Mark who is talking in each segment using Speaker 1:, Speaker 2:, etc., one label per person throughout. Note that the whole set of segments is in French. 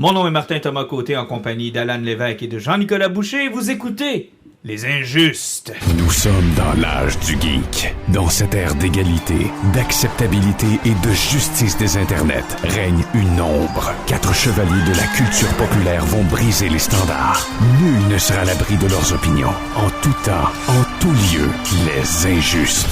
Speaker 1: Mon nom est Martin Thomas Côté en compagnie d'Alan Lévesque et de Jean-Nicolas Boucher et vous écoutez Les Injustes.
Speaker 2: Nous sommes dans l'âge du geek. Dans cette ère d'égalité, d'acceptabilité et de justice des internets, règne une ombre. 4 chevaliers de la culture populaire vont briser les standards. Nul ne sera à l'abri de leurs opinions. En tout temps, en tout lieu, les Injustes.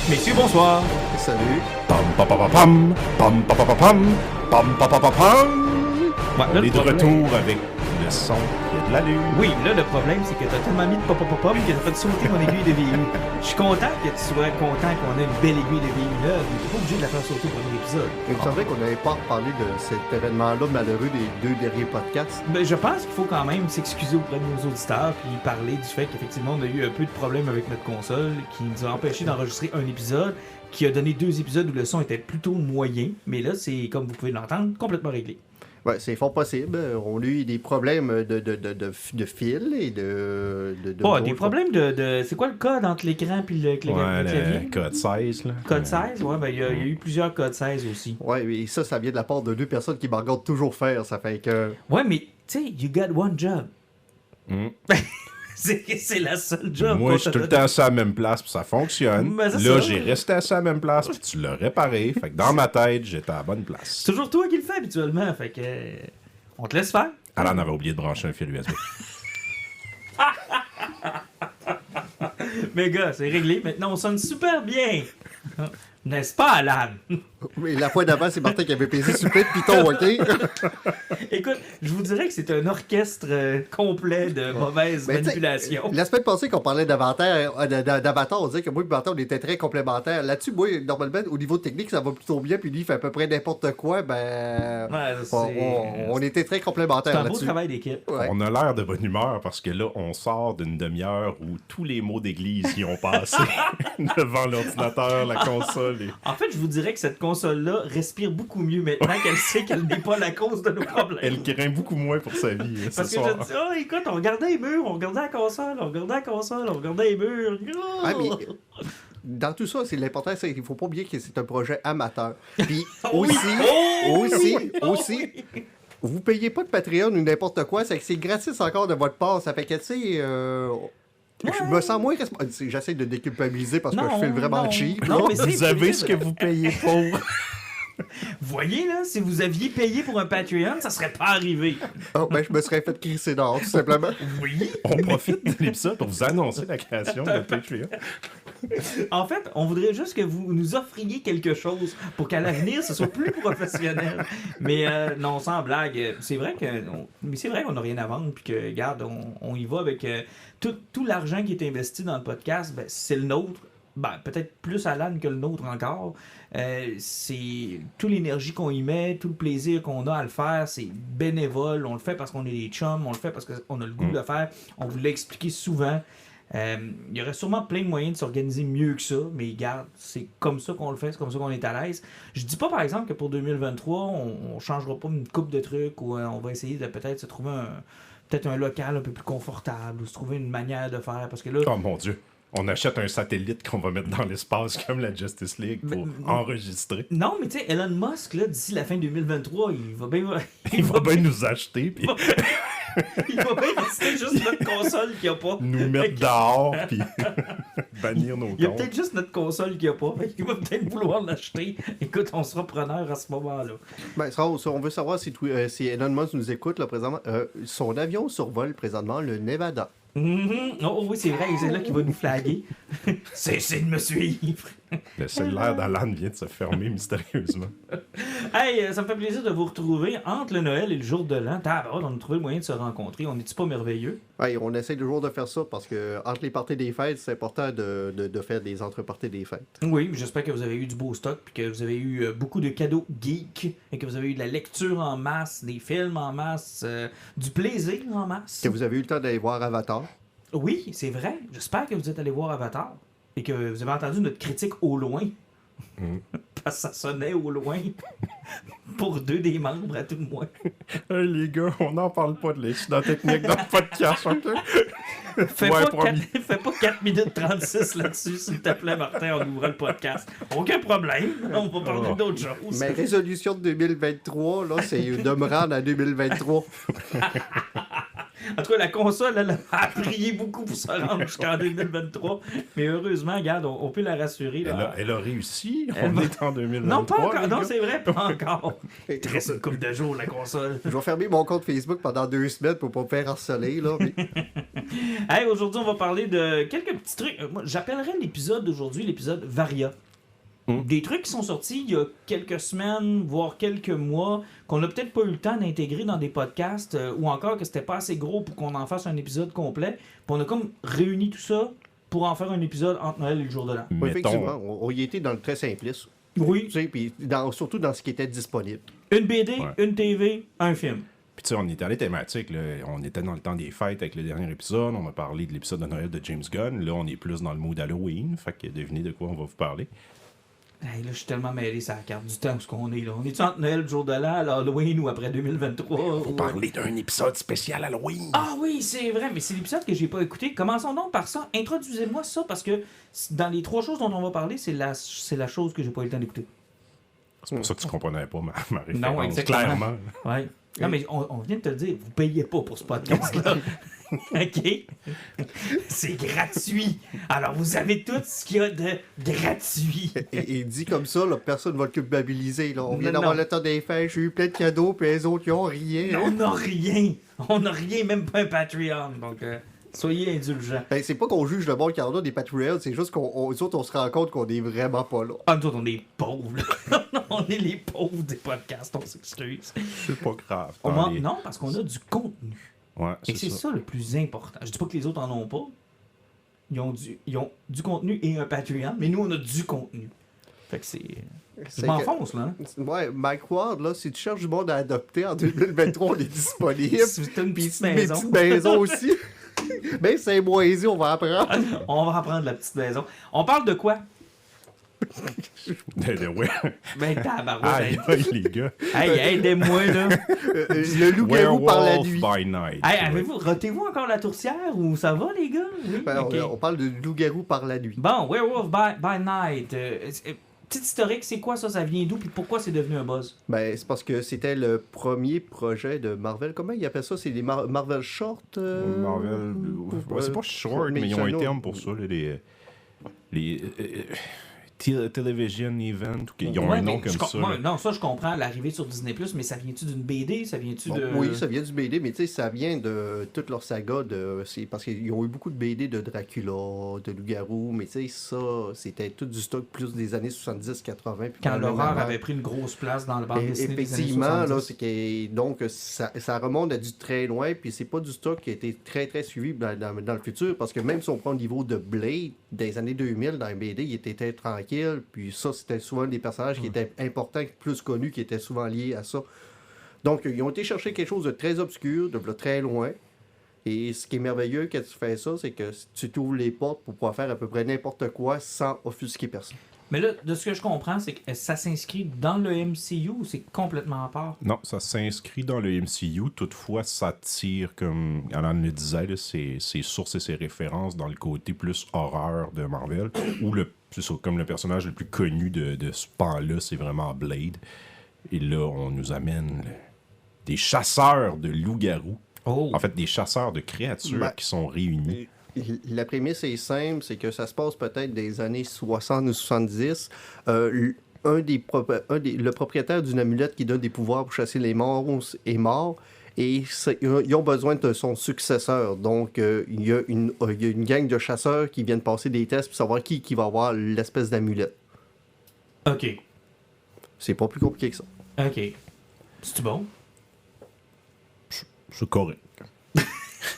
Speaker 1: Messieurs, bonsoir.
Speaker 3: Salut.
Speaker 2: Pam pam pam pam pam pam pam pam pam pam pam pam.
Speaker 1: Ouais,
Speaker 2: On est de retour avec le son de l'allure.
Speaker 1: Oui, là, le problème, c'est que t'as tellement mis de pop-pop-pop que t'as fait sauter mon aiguille de VU. Je suis content que tu sois content qu'on ait une belle aiguille de VU là, mais t'es pas obligé de la faire sauter au premier épisode.
Speaker 3: Il me semblait qu'on n'avait pas parlé de cet événement-là malheureux des 2 derniers podcasts.
Speaker 1: Ben, je pense qu'il faut quand même s'excuser auprès de nos auditeurs puis parler du fait qu'effectivement on a eu un peu de problème avec notre console qui nous a empêché d'enregistrer un épisode qui a donné 2 épisodes où le son était plutôt moyen, mais là c'est, comme vous pouvez l'entendre, complètement réglé.
Speaker 3: Ouais, c'est fort possible. On a eu des problèmes de fil et de
Speaker 1: des problèmes de... C'est quoi le code entre l'écran et le clavier?
Speaker 2: Le code 16, là.
Speaker 1: Code 16, ouais, ben il y a eu plusieurs codes 16 aussi.
Speaker 3: Ouais, et ça vient de la part de 2 personnes qui me regardent toujours faire. Ça fait que...
Speaker 1: Ouais, mais tu sais, you got one job.
Speaker 2: Mm.
Speaker 1: c'est la seule job.
Speaker 2: Moi, je suis tout le temps à la même place, puis ça fonctionne.
Speaker 1: Mais c'est
Speaker 2: Là,
Speaker 1: ça.
Speaker 2: j'ai resté à la même place, puis tu l'as réparé. Fait que dans ma tête, j'étais à la bonne place.
Speaker 1: C'est toujours toi qui le fais habituellement, fait que... on te laisse faire.
Speaker 2: Alan avait oublié de brancher un fil USB.
Speaker 1: Mais gars, c'est réglé. Maintenant, on sonne super bien. N'est-ce pas, Alan?
Speaker 3: Mais la fois d'avant, c'est Martin qui avait pesé sur le piton, OK?
Speaker 1: Écoute, je vous dirais que c'est un orchestre complet de mauvaises
Speaker 3: Ben,
Speaker 1: manipulations.
Speaker 3: La semaine passée, qu'on parlait d'Avatar, on disait que moi et Martin, on était très complémentaires. Là-dessus, moi, normalement, au niveau technique, ça va plutôt bien, puis lui, il fait à peu près n'importe quoi. Ben,
Speaker 1: Ouais,
Speaker 3: on était très complémentaires
Speaker 1: C'est un beau
Speaker 3: là-dessus.
Speaker 1: travail d'équipe.
Speaker 3: Ouais.
Speaker 2: On a l'air de bonne humeur parce que là, on sort d'une demi-heure où tous les mots d'église y ont passé devant l'ordinateur, la console.
Speaker 1: En fait, je vous dirais que cette console-là respire beaucoup mieux maintenant qu'elle sait qu'elle n'est pas la cause de nos problèmes.
Speaker 2: Elle craint beaucoup moins pour sa vie ce
Speaker 1: Parce que
Speaker 2: soir.
Speaker 1: je dis, oh écoute, on regardait les murs, on regardait la console, on regardait les murs. Oh!
Speaker 3: Ah, mais dans tout ça, c'est l'important, c'est qu'il faut pas oublier que c'est un projet amateur. Puis
Speaker 1: Oui.
Speaker 3: aussi, vous payez pas de Patreon ou n'importe quoi, c'est que c'est gratis encore de votre part. Ça fait que, tu sais, je me sens moins responsable. J'essaie de déculpabiliser parce que
Speaker 1: Non,
Speaker 3: je fais vraiment
Speaker 1: non.
Speaker 3: cheap.
Speaker 1: Non,
Speaker 3: là.
Speaker 1: mais c'est
Speaker 2: Vous avez
Speaker 1: vrai.
Speaker 2: ce que vous payez pour.
Speaker 1: Voyez là, si vous aviez payé pour un Patreon, ça serait pas arrivé.
Speaker 3: Oh, ben, je me serais fait crisser dehors, tout simplement.
Speaker 1: Oui.
Speaker 2: On profite de l'épisode pour vous annoncer la création de Patreon.
Speaker 1: En fait, on voudrait juste que vous nous offriez quelque chose pour qu'à l'avenir, ce soit plus professionnel. Mais non, sans blague, c'est vrai qu'on n'a rien à vendre, puis que, regarde, on y va avec tout l'argent qui est investi dans le podcast, ben, c'est le nôtre. Ben, peut-être plus Alan que le nôtre encore. C'est toute l'énergie qu'on y met, tout le plaisir qu'on a à le faire, c'est bénévole. On le fait parce qu'on est des chums, on le fait parce qu'on a le goût de le faire. On vous l'a expliqué souvent. Il y aurait sûrement plein de moyens de s'organiser mieux que ça, mais regarde, c'est comme ça qu'on le fait, c'est comme ça qu'on est à l'aise. Je dis pas par exemple que pour 2023, on changera pas une coupe de trucs ou on va essayer de peut-être se trouver peut-être un local un peu plus confortable ou se trouver une manière de faire parce que là...
Speaker 2: Oh mon Dieu. On achète un satellite qu'on va mettre dans l'espace comme la Justice League pour enregistrer.
Speaker 1: Non, mais tu sais, Elon Musk, là, d'ici la fin 2023, il va bien...
Speaker 2: Il va bien nous acheter puis
Speaker 1: Il va bien rester juste notre console qu'il n'y a pas.
Speaker 2: nous mettre dehors puis bannir nos
Speaker 1: Il y a
Speaker 2: comptes.
Speaker 1: peut-être juste notre console qu'il n'y a pas. Il va peut-être vouloir l'acheter. Écoute, on sera preneur à ce moment-là.
Speaker 3: Ben, on veut savoir si Elon Musk nous écoute là, présentement. Son avion survole présentement le Nevada.
Speaker 1: Oh oui, c'est vrai, c'est là qu'il va nous flaguer. Cessez de me suivre.
Speaker 2: Le cellulaire d'Alan vient de se fermer mystérieusement.
Speaker 1: Hey, ça me fait plaisir de vous retrouver entre le Noël et le jour de l'an. On a trouvé le moyen de se rencontrer. On n'est-tu pas merveilleux?
Speaker 3: Ouais, on essaie toujours de faire ça parce que entre les parties des fêtes, c'est important de faire des entre-parties des fêtes.
Speaker 1: Oui, j'espère que vous avez eu du beau stock puis que vous avez eu beaucoup de cadeaux geeks et que vous avez eu de la lecture en masse, des films en masse, du plaisir en masse.
Speaker 3: Que vous avez eu le temps d'aller voir Avatar.
Speaker 1: Oui, c'est vrai. J'espère que vous êtes allé voir Avatar et que vous avez entendu notre critique au loin. parce que ça sonnait au loin pour 2 des membres à tout le moins.
Speaker 4: Hey, les gars, on n'en parle pas de l'accident technique dans le podcast, OK?
Speaker 1: Fais,
Speaker 4: Ouais,
Speaker 1: pas
Speaker 4: promis.
Speaker 1: 4, fais pas 4 minutes 36 là-dessus, s'il te plaît, Martin, on ouvrira le podcast. Aucun problème, on va parler d'autres choses.
Speaker 3: Mais résolution de 2023, là, c'est de me rendre à 2023.
Speaker 1: En tout cas, la console, elle a prié beaucoup pour se rendre jusqu'en 2023. Mais heureusement, regarde, on peut la rassurer. Là.
Speaker 4: Elle a réussi.
Speaker 1: Elle
Speaker 4: On
Speaker 1: va-
Speaker 4: est en 2023.
Speaker 1: Non, pas encore.
Speaker 4: les
Speaker 1: Non,
Speaker 4: gars.
Speaker 1: c'est vrai, pas encore. Il te reste une couple de jours, la console.
Speaker 3: Je vais fermer mon compte Facebook pendant 2 semaines pour pas me faire harceler, là. mais-
Speaker 1: Hey, aujourd'hui, on va parler de quelques petits trucs. Moi, j'appellerais l'épisode d'aujourd'hui l'épisode Varia. Des trucs qui sont sortis il y a quelques semaines, voire quelques mois, qu'on n'a peut-être pas eu le temps d'intégrer dans des podcasts, ou encore que c'était pas assez gros pour qu'on en fasse un épisode complet. Puis on a comme réuni tout ça pour en faire un épisode entre Noël et le jour de l'an.
Speaker 3: Oui, effectivement,
Speaker 4: Mettons,
Speaker 3: on y était dans le très simpliste.
Speaker 1: Oui,
Speaker 3: Tu sais, puis surtout dans ce qui était disponible.
Speaker 1: une BD,
Speaker 4: Ouais.
Speaker 1: une TV, un film.
Speaker 4: puis tu sais, on était dans les thématiques, là. On était dans le temps des fêtes avec le dernier épisode, on a parlé de l'épisode de Noël de James Gunn, là on est plus dans le mood Halloween, fait que devinez de quoi on va vous parler.
Speaker 1: Hey, là, je suis tellement mêlé sur la carte du temps où ce qu'on est là. On est-tu entre Noël, le jour de l'an, Halloween ou après 2023?
Speaker 4: On
Speaker 1: ou-
Speaker 4: va parler d'un épisode spécial Halloween.
Speaker 1: Ah oui, c'est vrai, mais c'est l'épisode que j'ai pas écouté. Commençons donc par ça. Introduisez-moi ça parce que dans les 3 choses dont on va parler, c'est la chose que j'ai pas eu le temps d'écouter.
Speaker 4: C'est pour ça que tu comprenais pas ma référence,
Speaker 1: Non, exactement.
Speaker 4: clairement.
Speaker 1: Ouais. Non, mais on vient de te le dire, vous payez pas pour ce podcast-là. OK? C'est gratuit. Alors, vous avez tout ce qu'il y a de gratuit.
Speaker 3: Et dit comme ça, là, personne ne va le culpabiliser. Là. On vient
Speaker 1: Non,
Speaker 3: d'avoir
Speaker 1: non.
Speaker 3: le temps des fêtes, j'ai eu plein de cadeaux, puis les autres, ils ont rien.
Speaker 1: On n'a rien. On n'a rien, même pas un Patreon. Donc, soyez indulgents.
Speaker 3: Ben, c'est pas qu'on juge le monde qui en a des Patreons, c'est juste qu'on nous autres, on se rend compte qu'on est vraiment pas là.
Speaker 1: Ah, nous autres, on est pauvres. Là. On est les pauvres des podcasts, on s'excuse.
Speaker 4: C'est pas grave.
Speaker 1: Non, parce qu'on a du contenu.
Speaker 4: Ouais,
Speaker 1: Et c'est ça le plus important. Je dis pas que les autres en ont pas. Ils ont du contenu et un Patreon, mais nous, on a du contenu. Fait que c'est... Je
Speaker 3: C'est
Speaker 1: m'enfonce, là.
Speaker 3: que- Ouais, Mike Ward, là, si tu cherches du monde à adopter en 2023, on est disponible.
Speaker 1: Si t'as une
Speaker 3: Puis
Speaker 1: petite
Speaker 3: mes
Speaker 1: maison,
Speaker 3: petites maisons aussi. Ben, c'est moisi, on va apprendre.
Speaker 1: on va reprendre la petite maison. On parle de quoi?
Speaker 4: Ouais.
Speaker 1: Ben, tabarouette.
Speaker 4: Aïe, aïe, les gars.
Speaker 1: Hey, aidez-moi, là.
Speaker 3: Le loup-garou par la
Speaker 4: Werewolf
Speaker 3: nuit.
Speaker 4: by night.
Speaker 1: Hey, rotez-vous encore la tourtière ou ça va, les gars? Oui?
Speaker 3: Ben,
Speaker 1: Ok.
Speaker 3: on parle de loup-garou par la nuit.
Speaker 1: Bon, Werewolf by Night. Petit historique, c'est quoi ça? Ça vient d'où? Puis pourquoi c'est devenu un buzz?
Speaker 3: Ben, c'est parce que c'était le premier projet de Marvel. Comment ils appellent ça? C'est des Marvel Short?
Speaker 4: Marvel. Ouais, c'est pas short, mais ils ont un terme pour ça, là, les television event, ils ont
Speaker 1: Ouais,
Speaker 4: un nom
Speaker 1: mais
Speaker 4: comme ça.
Speaker 1: moi,
Speaker 4: là.
Speaker 1: non, ça je comprends, l'arrivée sur Disney+, mais ça vient-tu d'une BD? Ça vient-tu
Speaker 3: Bon,
Speaker 1: de...
Speaker 3: Oui, ça vient du BD, mais tu sais, ça vient de toute leur saga. C'est parce qu'ils ont eu beaucoup de BD de Dracula, de loup-garou, mais tu sais, ça, c'était tout du stock plus des années 70-80.
Speaker 1: Quand l'horreur avait pris une grosse place dans le bande dessinée des années
Speaker 3: Effectivement,
Speaker 1: 70.
Speaker 3: là, c'est que donc ça remonte à du très loin, puis c'est pas du stock qui a été très très suivi dans le futur, parce que même si on prend le niveau de Blade des années 2000 dans les BD, il était très tranquille, puis ça c'était souvent des personnages qui étaient importants, plus connus, qui étaient souvent liés à ça. Donc ils ont été chercher quelque chose de très obscur, de très loin. Et ce qui est merveilleux quand tu fais ça, c'est que tu t'ouvres les portes pour pouvoir faire à peu près n'importe quoi sans offusquer personne.
Speaker 1: Mais là, de ce que je comprends, c'est que ça s'inscrit dans le MCU ou c'est complètement à part?
Speaker 4: Non, ça s'inscrit dans le MCU. Toutefois, ça tire, comme Alan le disait, là, ses sources et ses références dans le côté plus horreur de Marvel. Ou c'est ça, comme le personnage le plus connu de ce pan-là, c'est vraiment Blade. Et là, on nous amène des chasseurs de loups-garous.
Speaker 1: Oh!
Speaker 4: En fait, des chasseurs de créatures
Speaker 3: Ben,
Speaker 4: qui sont réunis.
Speaker 3: La prémisse est simple, c'est que ça se passe peut-être des années 60 ou 70. Le propriétaire d'une amulette qui donne des pouvoirs pour chasser les morts est mort. Et ils ont besoin de son successeur. Donc, il y a une gang de chasseurs qui viennent passer des tests pour savoir qui va avoir l'espèce d'amulette.
Speaker 1: OK.
Speaker 3: C'est pas plus compliqué que ça.
Speaker 1: OK. C'est-tu bon?
Speaker 4: C'est correct.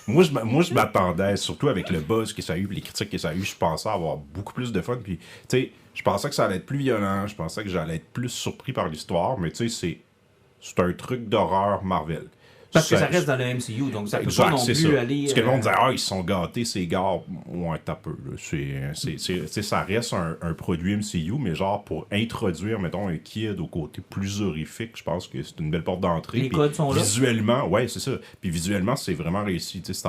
Speaker 4: Moi, je m'attendais, surtout avec le buzz que ça a eu, les critiques que ça a eu, je pensais avoir beaucoup plus de fun. Puis, tu sais, je pensais que ça allait être plus violent, je pensais que j'allais être plus surpris par l'histoire, mais tu sais, c'est un truc d'horreur Marvel.
Speaker 1: Parce que ça reste dans le MCU, donc ça peut
Speaker 4: Exact,
Speaker 1: pas non
Speaker 4: c'est
Speaker 1: plus
Speaker 4: ça.
Speaker 1: aller...
Speaker 4: Parce que le monde dit, ils se sont gâtés, ces gars. Ouais, t'as peu. Là. Ça reste un produit MCU, mais genre pour introduire, mettons, un kid au côté plus horrifique, je pense que c'est une belle porte d'entrée.
Speaker 1: Les
Speaker 4: Puis
Speaker 1: codes sont là.
Speaker 4: Visuellement, ouais, c'est ça. Puis visuellement, c'est vraiment réussi. C'est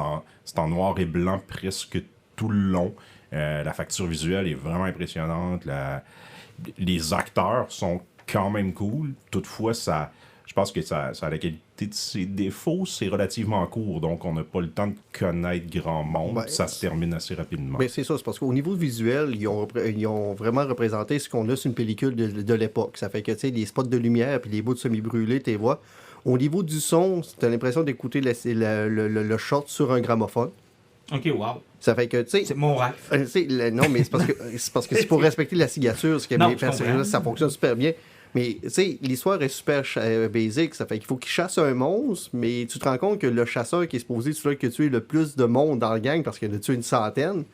Speaker 4: en noir et blanc presque tout le long. La facture visuelle est vraiment impressionnante. Les acteurs sont quand même cool. Toutefois, je pense que ça a la qualité de ses défauts. C'est relativement court, donc on n'a pas le temps de connaître grand monde. Ça se termine assez rapidement.
Speaker 3: Mais c'est ça, c'est parce qu'au niveau visuel, ils ont vraiment représenté ce qu'on a sur une pellicule de l'époque. Ça fait que, tu sais, les spots de lumière puis les bouts de semi-brûlés, tu les vois. Au niveau du son, t'as l'impression d'écouter le short sur un gramophone.
Speaker 1: OK, wow.
Speaker 3: Ça fait que, tu sais...
Speaker 1: C'est mon rêve.
Speaker 3: Non, mais c'est parce que c'est pour respecter la signature, ce que
Speaker 1: Non,
Speaker 3: les personnages, ça fonctionne super bien. Mais, tu sais, l'histoire est super basique. Ça fait qu'il faut qu'il chasse un monstre, mais tu te rends compte que le chasseur qui est supposé que tuer le plus de monde dans le gang, parce qu'il en a tué une centaine,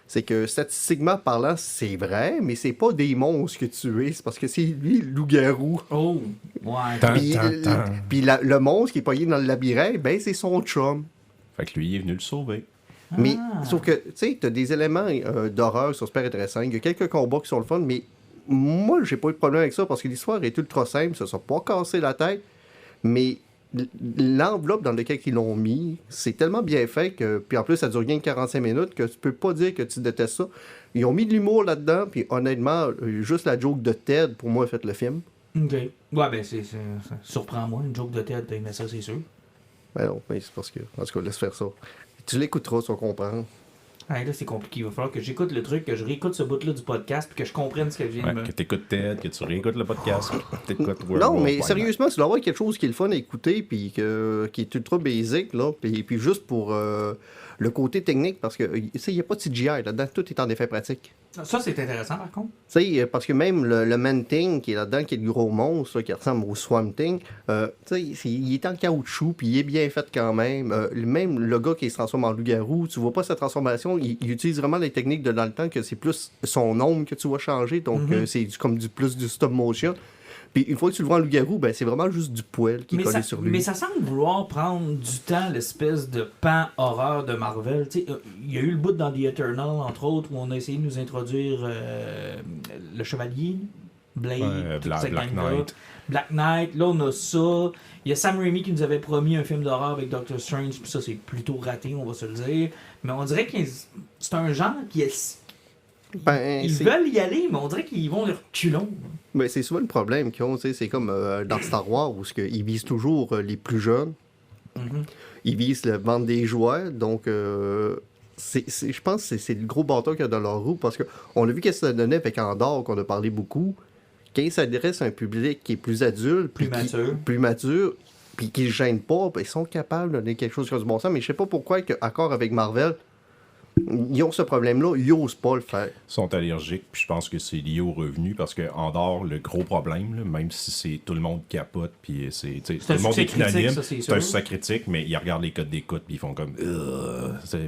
Speaker 3: c'est que statistiquement parlant, c'est vrai, mais c'est pas des monstres que tu es, c'est parce que c'est lui le loup-garou.
Speaker 1: Oh, ouais.
Speaker 3: Puis le monstre qui est pogné dans le labyrinthe, ben c'est son chum.
Speaker 4: Fait que lui, il est venu le sauver.
Speaker 3: Mais, sauf que, tu sais, t'as des éléments d'horreur qui sont super intéressants. Il y a quelques combats qui sont le fun, mais moi, j'ai pas eu de problème avec ça parce que l'histoire est ultra simple, ça s'est pas cassé la tête, mais l'enveloppe dans laquelle ils l'ont mis, c'est tellement bien fait que, puis en plus, ça dure rien que 45 minutes, que tu peux pas dire que tu détestes ça. Ils ont mis de l'humour là-dedans, puis honnêtement, juste la joke de Ted, pour moi, a fait le film.
Speaker 1: OK. Ouais, ben, ça surprend-moi, une joke de tête, mais ça, c'est sûr.
Speaker 3: Ben non, mais c'est parce que, en tout cas, laisse faire ça. Tu l'écouteras, tu vas comprendre.
Speaker 1: Ah, là, c'est compliqué. Il va falloir que j'écoute le truc, que je réécoute ce bout-là du podcast, puis que je comprenne ce que je viens de me...
Speaker 4: Que t'écoutes Ted, que tu réécoutes le podcast, que t'écoutes
Speaker 3: Non, mais sérieusement, tu dois avoir quelque chose qui est le fun à écouter, puis qui est ultra basic, là, puis juste pour le côté technique, parce que, tu sais, il n'y a pas de CGI là-dedans, tout est en effet pratique.
Speaker 1: Ça, c'est intéressant, par contre.
Speaker 3: Tu sais, parce que même le Man-Thing qui est là-dedans, qui est le gros monstre, là, qui ressemble au Swamp-Thing, tu sais, il est en caoutchouc, puis il est bien fait quand même. Même le gars qui se transforme en loup-garou, tu vois pas sa transformation, il utilise vraiment les techniques de dans le temps, que c'est plus son ombre que tu vois changer, donc c'est comme plus du stop-motion. Puis une fois que tu le vois en loup-garou, ben c'est vraiment juste du poil qui est collé sur lui.
Speaker 1: Mais ça semble vouloir prendre du temps, l'espèce de pan horreur de Marvel. Il y a eu le bout dans The Eternal, entre autres, où on a essayé de nous introduire le Chevalier, Blade,
Speaker 4: Black Knight.
Speaker 1: Black Knight, là on a ça. Il y a Sam Raimi qui nous avait promis un film d'horreur avec Doctor Strange, puis ça c'est plutôt raté, on va se le dire. Mais on dirait que c'est un genre qui est... ils veulent y aller, mais on dirait qu'ils vont leur culon.
Speaker 3: Mais c'est souvent le problème qu'ils ont, c'est comme dans Star Wars, où ils visent toujours les plus jeunes. Ils visent le vendre des jouets, donc je pense que c'est le gros bâton qu'il y a dans leur roue, parce qu'on a vu qu'est-ce que ça donnait avec Andorre, qu'on a parlé beaucoup. Quand ils s'adressent à un public qui est plus adulte, plus mature, puis qui ne gêne pas, ben, ils sont capables de donner quelque chose qui a du bon sens, mais je sais pas pourquoi, accord avec Marvel, ils ont ce problème-là, ils n'osent pas le faire.
Speaker 4: Ils sont allergiques, puis je pense que c'est lié aux revenus, parce qu'en dehors, le gros problème, là, même si c'est tout le monde capote, puis tout le monde est unanime, c'est un succès critique, mais ils regardent les codes d'écoute, puis ils font comme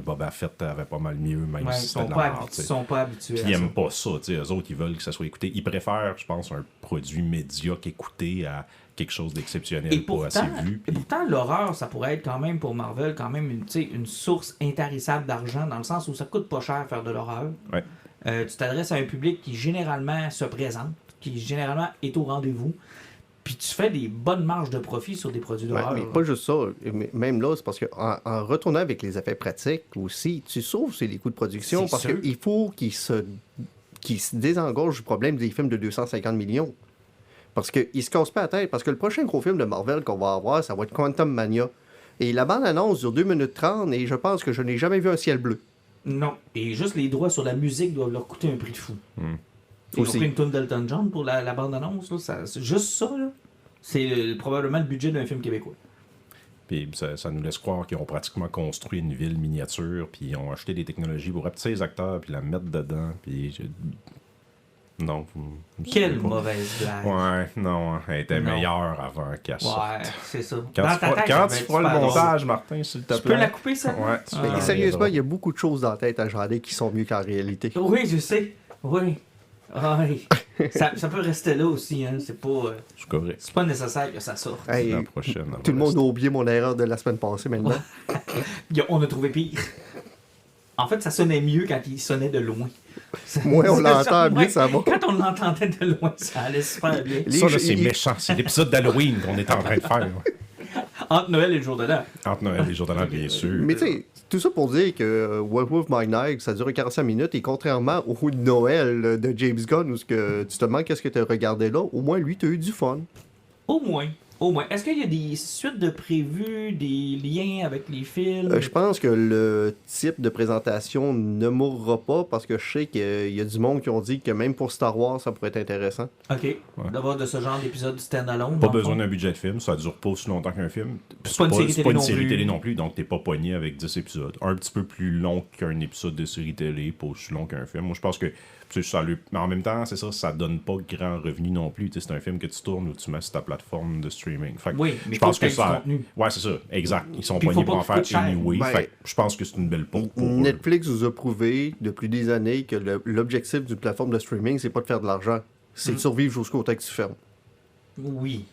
Speaker 4: Boba Fett avait pas mal mieux, même si c'était de la merde.
Speaker 1: Ils sont pas habitués.
Speaker 4: Puis ils n'aiment pas ça, eux autres, ils veulent que ça soit écouté. Ils préfèrent, je pense, un produit médiocre écouté à quelque chose d'exceptionnel, pas assez vu. Puis...
Speaker 1: Et pourtant, l'horreur, ça pourrait être quand même pour Marvel quand même une source intarissable d'argent, dans le sens où ça coûte pas cher faire de l'horreur.
Speaker 4: Ouais.
Speaker 1: Tu t'adresses à un public qui généralement se présente, qui généralement est au rendez-vous, puis tu fais des bonnes marges de profit sur des produits d'horreur.
Speaker 3: Mais pas juste ça. Même là, c'est parce qu'en retournant avec les effets pratiques aussi, tu sauves les coûts de production, parce qu'il faut qu'ils se désengorgent du problème des films de 250 millions. Parce qu'ils ne se cassent pas la tête. Parce que le prochain gros film de Marvel qu'on va avoir, ça va être Quantum Mania. Et la bande-annonce dure 2 minutes 30 et je pense que je n'ai jamais vu un ciel bleu.
Speaker 1: Non. Et juste les droits sur la musique doivent leur coûter un prix de fou. Ils ont pris une toune d'Elton John pour la bande-annonce. C'est juste ça, là. C'est probablement le budget d'un film québécois.
Speaker 4: Puis ça nous laisse croire qu'ils ont pratiquement construit une ville miniature, puis ils ont acheté des technologies pour rapetisser les acteurs, puis la mettre dedans, puis... Non.
Speaker 1: Quelle mauvaise blague.
Speaker 4: Ouais, non, elle était meilleure avant qu'elle sorte.
Speaker 1: Ouais, c'est ça.
Speaker 4: Quand tu feras le montage, Martin, s'il te plaît.
Speaker 1: Tu peux la couper, ça?
Speaker 3: Ouais. Sérieusement, il y a beaucoup de choses dans la tête à Jardin qui sont mieux qu'en réalité.
Speaker 1: Oui, je sais. Oui. Ouais. Ça peut rester là aussi, hein. C'est
Speaker 4: correct.
Speaker 1: pas nécessaire que ça sorte.
Speaker 3: Hey,
Speaker 4: La prochaine.
Speaker 3: tout le monde a oublié mon erreur de la semaine passée maintenant.
Speaker 1: On a trouvé pire. En fait, ça sonnait mieux quand il sonnait de loin.
Speaker 3: Moi, on l'entend mieux, ça va.
Speaker 1: Quand on l'entendait de loin, ça allait super bien.
Speaker 4: Ça, là, c'est méchant. C'est l'épisode d'Halloween qu'on est en train de faire.
Speaker 1: Entre Noël et le jour de l'an.
Speaker 4: Entre Noël et les jours de l'an, bien sûr.
Speaker 3: Mais tu sais, tout ça pour dire que Werewolf by Night, ça dure 45 minutes, et contrairement au Noël de James Gunn, où tu te demandes qu'est-ce que tu as regardé là, au moins, lui, tu as eu du fun.
Speaker 1: Au moins. Est-ce qu'il y a des suites de prévues, des liens avec les films?
Speaker 3: Je pense que le type de présentation ne mourra pas, parce que je sais qu'il y a du monde qui ont dit que même pour Star Wars, ça pourrait être intéressant.
Speaker 1: OK. D'avoir de ce genre d'épisode stand-alone.
Speaker 4: Pas besoin d'un budget de film, ça dure pas aussi longtemps qu'un film.
Speaker 1: C'est pas une série télé non plus.
Speaker 4: Donc t'es pas pogné avec 10 épisodes. Un petit peu plus long qu'un épisode de série télé, pas aussi long qu'un film. Moi, je pense que mais en même temps, c'est ça donne pas grand revenu non plus. C'est un film que tu tournes ou tu mets sur ta plateforme de streaming. Fait que
Speaker 1: oui, mais
Speaker 4: je pense que
Speaker 1: ça.
Speaker 4: ça.
Speaker 1: Contenu.
Speaker 4: Ouais, c'est ça, exact. Ils sont
Speaker 1: Puis
Speaker 4: pognés
Speaker 1: faut
Speaker 4: pour
Speaker 1: pas
Speaker 4: en
Speaker 1: que
Speaker 4: faire
Speaker 1: ça coûte
Speaker 4: anyway.
Speaker 3: cher.
Speaker 4: Fait que je pense que c'est une belle peau pour
Speaker 3: Netflix vous a prouvé depuis des années que l'objectif d'une plateforme de streaming, c'est pas de faire de l'argent, c'est de survivre jusqu'au temps que tu fermes.
Speaker 1: Oui.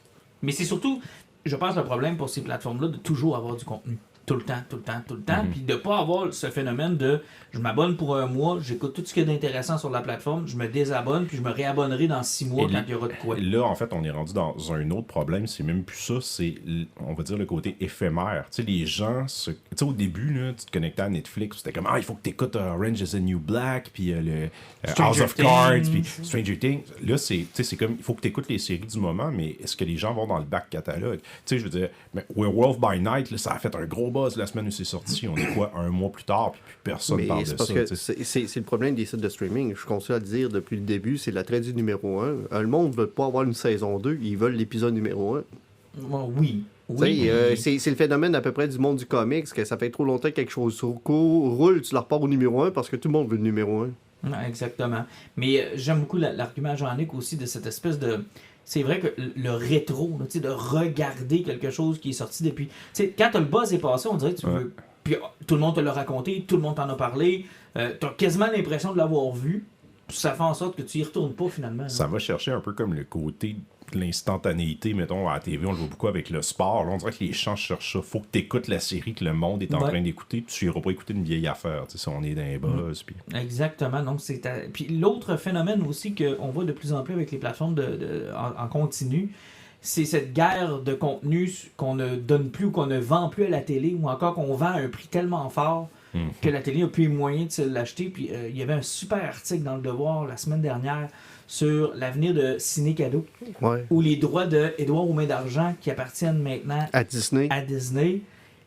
Speaker 1: Mais c'est surtout, je pense, le problème pour ces plateformes-là de toujours avoir du contenu. Tout le temps. Puis de pas avoir ce phénomène de je m'abonne pour un mois, j'écoute tout ce qu'il y a d'intéressant sur la plateforme, je me désabonne, puis je me réabonnerai dans 6 mois quand il y aura de quoi.
Speaker 4: Là, en fait, on est rendu dans un autre problème. C'est même plus ça, c'est, on va dire, le côté éphémère. Tu sais, les gens, tu sais, au début, là, tu te connectais à Netflix, c'était comme, il faut que tu écoutes Orange is the New Black, puis le House of Cards, puis Stranger Things. Là, c'est comme, il faut que tu écoutes les séries du moment, mais est-ce que les gens vont dans le back catalogue? Tu sais, je veux dire, Werewolf by Night, là, ça a fait un gros buzz la semaine où c'est sorti. On est quoi, un mois plus tard, puis plus personne parle de ça.
Speaker 3: Parce que c'est le problème des sites de streaming. Je continue à le dire depuis le début, c'est la traduction numéro 1. Le monde ne veut pas avoir une saison 2, ils veulent l'épisode numéro 1.
Speaker 1: Oui.
Speaker 3: C'est le phénomène à peu près du monde du comics, que ça fait trop longtemps que quelque chose roule, tu la repars au numéro 1 parce que tout le monde veut le numéro 1.
Speaker 1: Non, exactement. Mais j'aime beaucoup l'argument Jean-Luc aussi de cette espèce de... C'est vrai que le rétro, là, de regarder quelque chose qui est sorti depuis... Quand le buzz est passé, on dirait que tu veux... Puis tout le monde te l'a raconté, tout le monde t'en a parlé. T'as quasiment l'impression de l'avoir vu. Ça fait en sorte que tu y retournes pas finalement. Là.
Speaker 4: Ça va chercher un peu comme le côté de l'instantanéité, mettons, à la TV, on le voit beaucoup avec le sport. Là, on dirait que les gens cherchent ça. Faut que tu écoutes la série que le monde est en train d'écouter, puis tu n'iras pas écouter une vieille affaire. Tu sais, si on est dans les buzz. Puis...
Speaker 1: Exactement. Donc, Puis l'autre phénomène aussi qu'on voit de plus en plus avec les plateformes en continu, c'est cette guerre de contenu qu'on ne donne plus ou qu'on ne vend plus à la télé, ou encore qu'on vend à un prix tellement fort que la télé n'a plus les moyens de se l'acheter. Puis il y avait un super article dans Le Devoir la semaine dernière sur l'avenir de Ciné Cadeau, où les droits de Édouard aux mains d'argent qui appartiennent maintenant
Speaker 3: à Disney,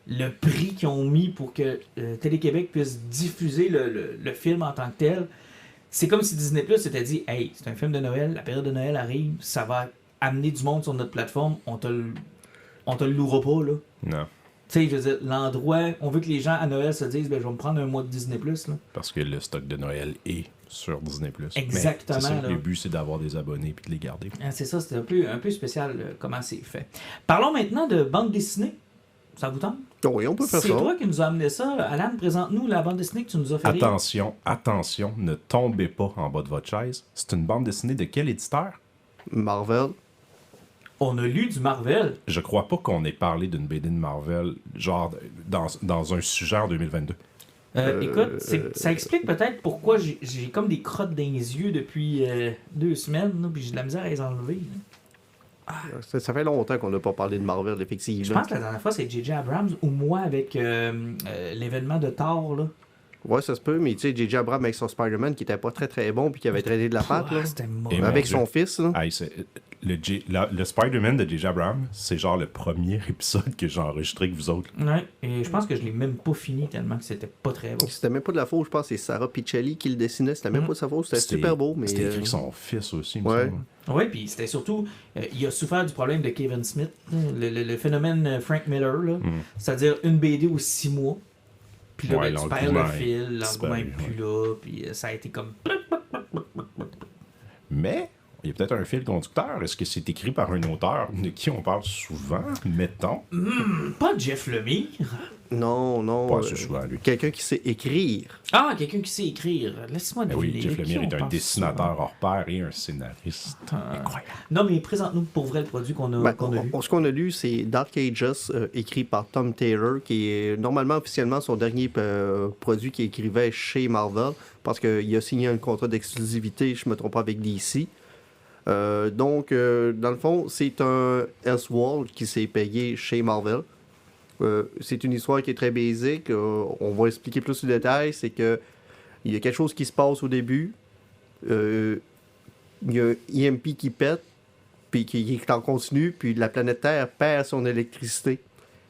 Speaker 1: le prix qu'ils ont mis pour que Télé-Québec puisse diffuser le film en tant que tel, c'est comme si Disney Plus s'était dit « Hey, c'est un film de Noël, la période de Noël arrive, ça va amener du monde sur notre plateforme, on te le louera pas, là. »
Speaker 4: Non.
Speaker 1: Tu sais, je veux dire, l'endroit, on veut que les gens à Noël se disent, je vais me prendre un mois de Disney+. Là.
Speaker 4: Parce que le stock de Noël est sur Disney+.
Speaker 1: Exactement.
Speaker 4: Mais c'est ça, le but, c'est d'avoir des abonnés et de les garder.
Speaker 1: C'est ça, c'est un peu spécial comment c'est fait. Parlons maintenant de bande dessinée. Ça vous tente?
Speaker 3: Oui, on peut faire ça.
Speaker 1: C'est toi qui nous as amené ça. Alan, présente-nous la bande dessinée que tu nous as fait
Speaker 4: Attention, ne tombez pas en bas de votre chaise. C'est une bande dessinée de quel éditeur?
Speaker 3: Marvel.
Speaker 1: On a lu du Marvel.
Speaker 4: Je crois pas qu'on ait parlé d'une BD de Marvel, genre dans un sujet en 2022.
Speaker 1: Écoute, ça explique peut-être pourquoi j'ai comme des crottes dans les yeux depuis 2 semaines, là, puis j'ai de la misère à les enlever.
Speaker 3: Ça fait longtemps qu'on n'a pas parlé de Marvel, effectivement.
Speaker 1: Je pense que la dernière fois, c'est J.J. Abrams ou moi avec l'événement de Thor, là.
Speaker 3: Ouais, ça se peut, mais tu sais, J.J. Abrams avec son Spider-Man qui était pas très très bon puis qui avait traîné de la patte, là.
Speaker 1: C'était mauvais.
Speaker 3: Avec son fils, là.
Speaker 4: Hey, le Spider-Man de J.J. Abrams, c'est genre le premier épisode que j'ai enregistré avec vous autres.
Speaker 1: Ouais, et je pense que je l'ai même pas fini tellement que c'était pas très bon.
Speaker 3: C'était même pas de la faute, je pense, c'est Sarah Pichelli qui le dessinait, c'était même pas de sa faute, c'était super beau, mais...
Speaker 4: C'était écrit avec son fils aussi, il me
Speaker 3: ouais.
Speaker 4: semble.
Speaker 1: Oui, puis c'était surtout, il a souffert du problème de Kevin Smith, le phénomène Frank Miller, là, c'est-à-dire une BD aux 6 mois, puis là, tu perds le fil, l'engouement n'est plus là, puis ça a été comme...
Speaker 4: Mais Il y a peut-être un fil conducteur. Est-ce que c'est écrit par un auteur de qui on parle souvent, mettons?
Speaker 1: Pas Jeff Lemire.
Speaker 3: Non.
Speaker 4: Pas assez souvent, lui.
Speaker 3: Quelqu'un qui sait écrire.
Speaker 1: Ah, quelqu'un qui sait écrire. Laisse-moi
Speaker 4: Ben
Speaker 1: deviner.
Speaker 4: oui, Jeff
Speaker 1: Qui
Speaker 4: Lemire
Speaker 1: on
Speaker 4: est un
Speaker 1: parle
Speaker 4: dessinateur hors pair et un scénariste. Incroyable.
Speaker 1: souvent? Non, mais présente-nous pour vrai le produit qu'on a, qu'on a lu.
Speaker 3: Ce qu'on a lu, c'est Dark Ages, écrit par Tom Taylor, qui est normalement officiellement son dernier produit qu'il écrivait chez Marvel, parce qu'il a signé un contrat d'exclusivité, je ne me trompe pas, avec DC. Donc, dans le fond, c'est un Elseworld qui s'est payé chez Marvel. C'est une histoire qui est très basique. On va expliquer plus de détails. C'est que il y a quelque chose qui se passe au début. Il y a un EMP qui pète, puis qui est en continu, puis la planète Terre perd son électricité.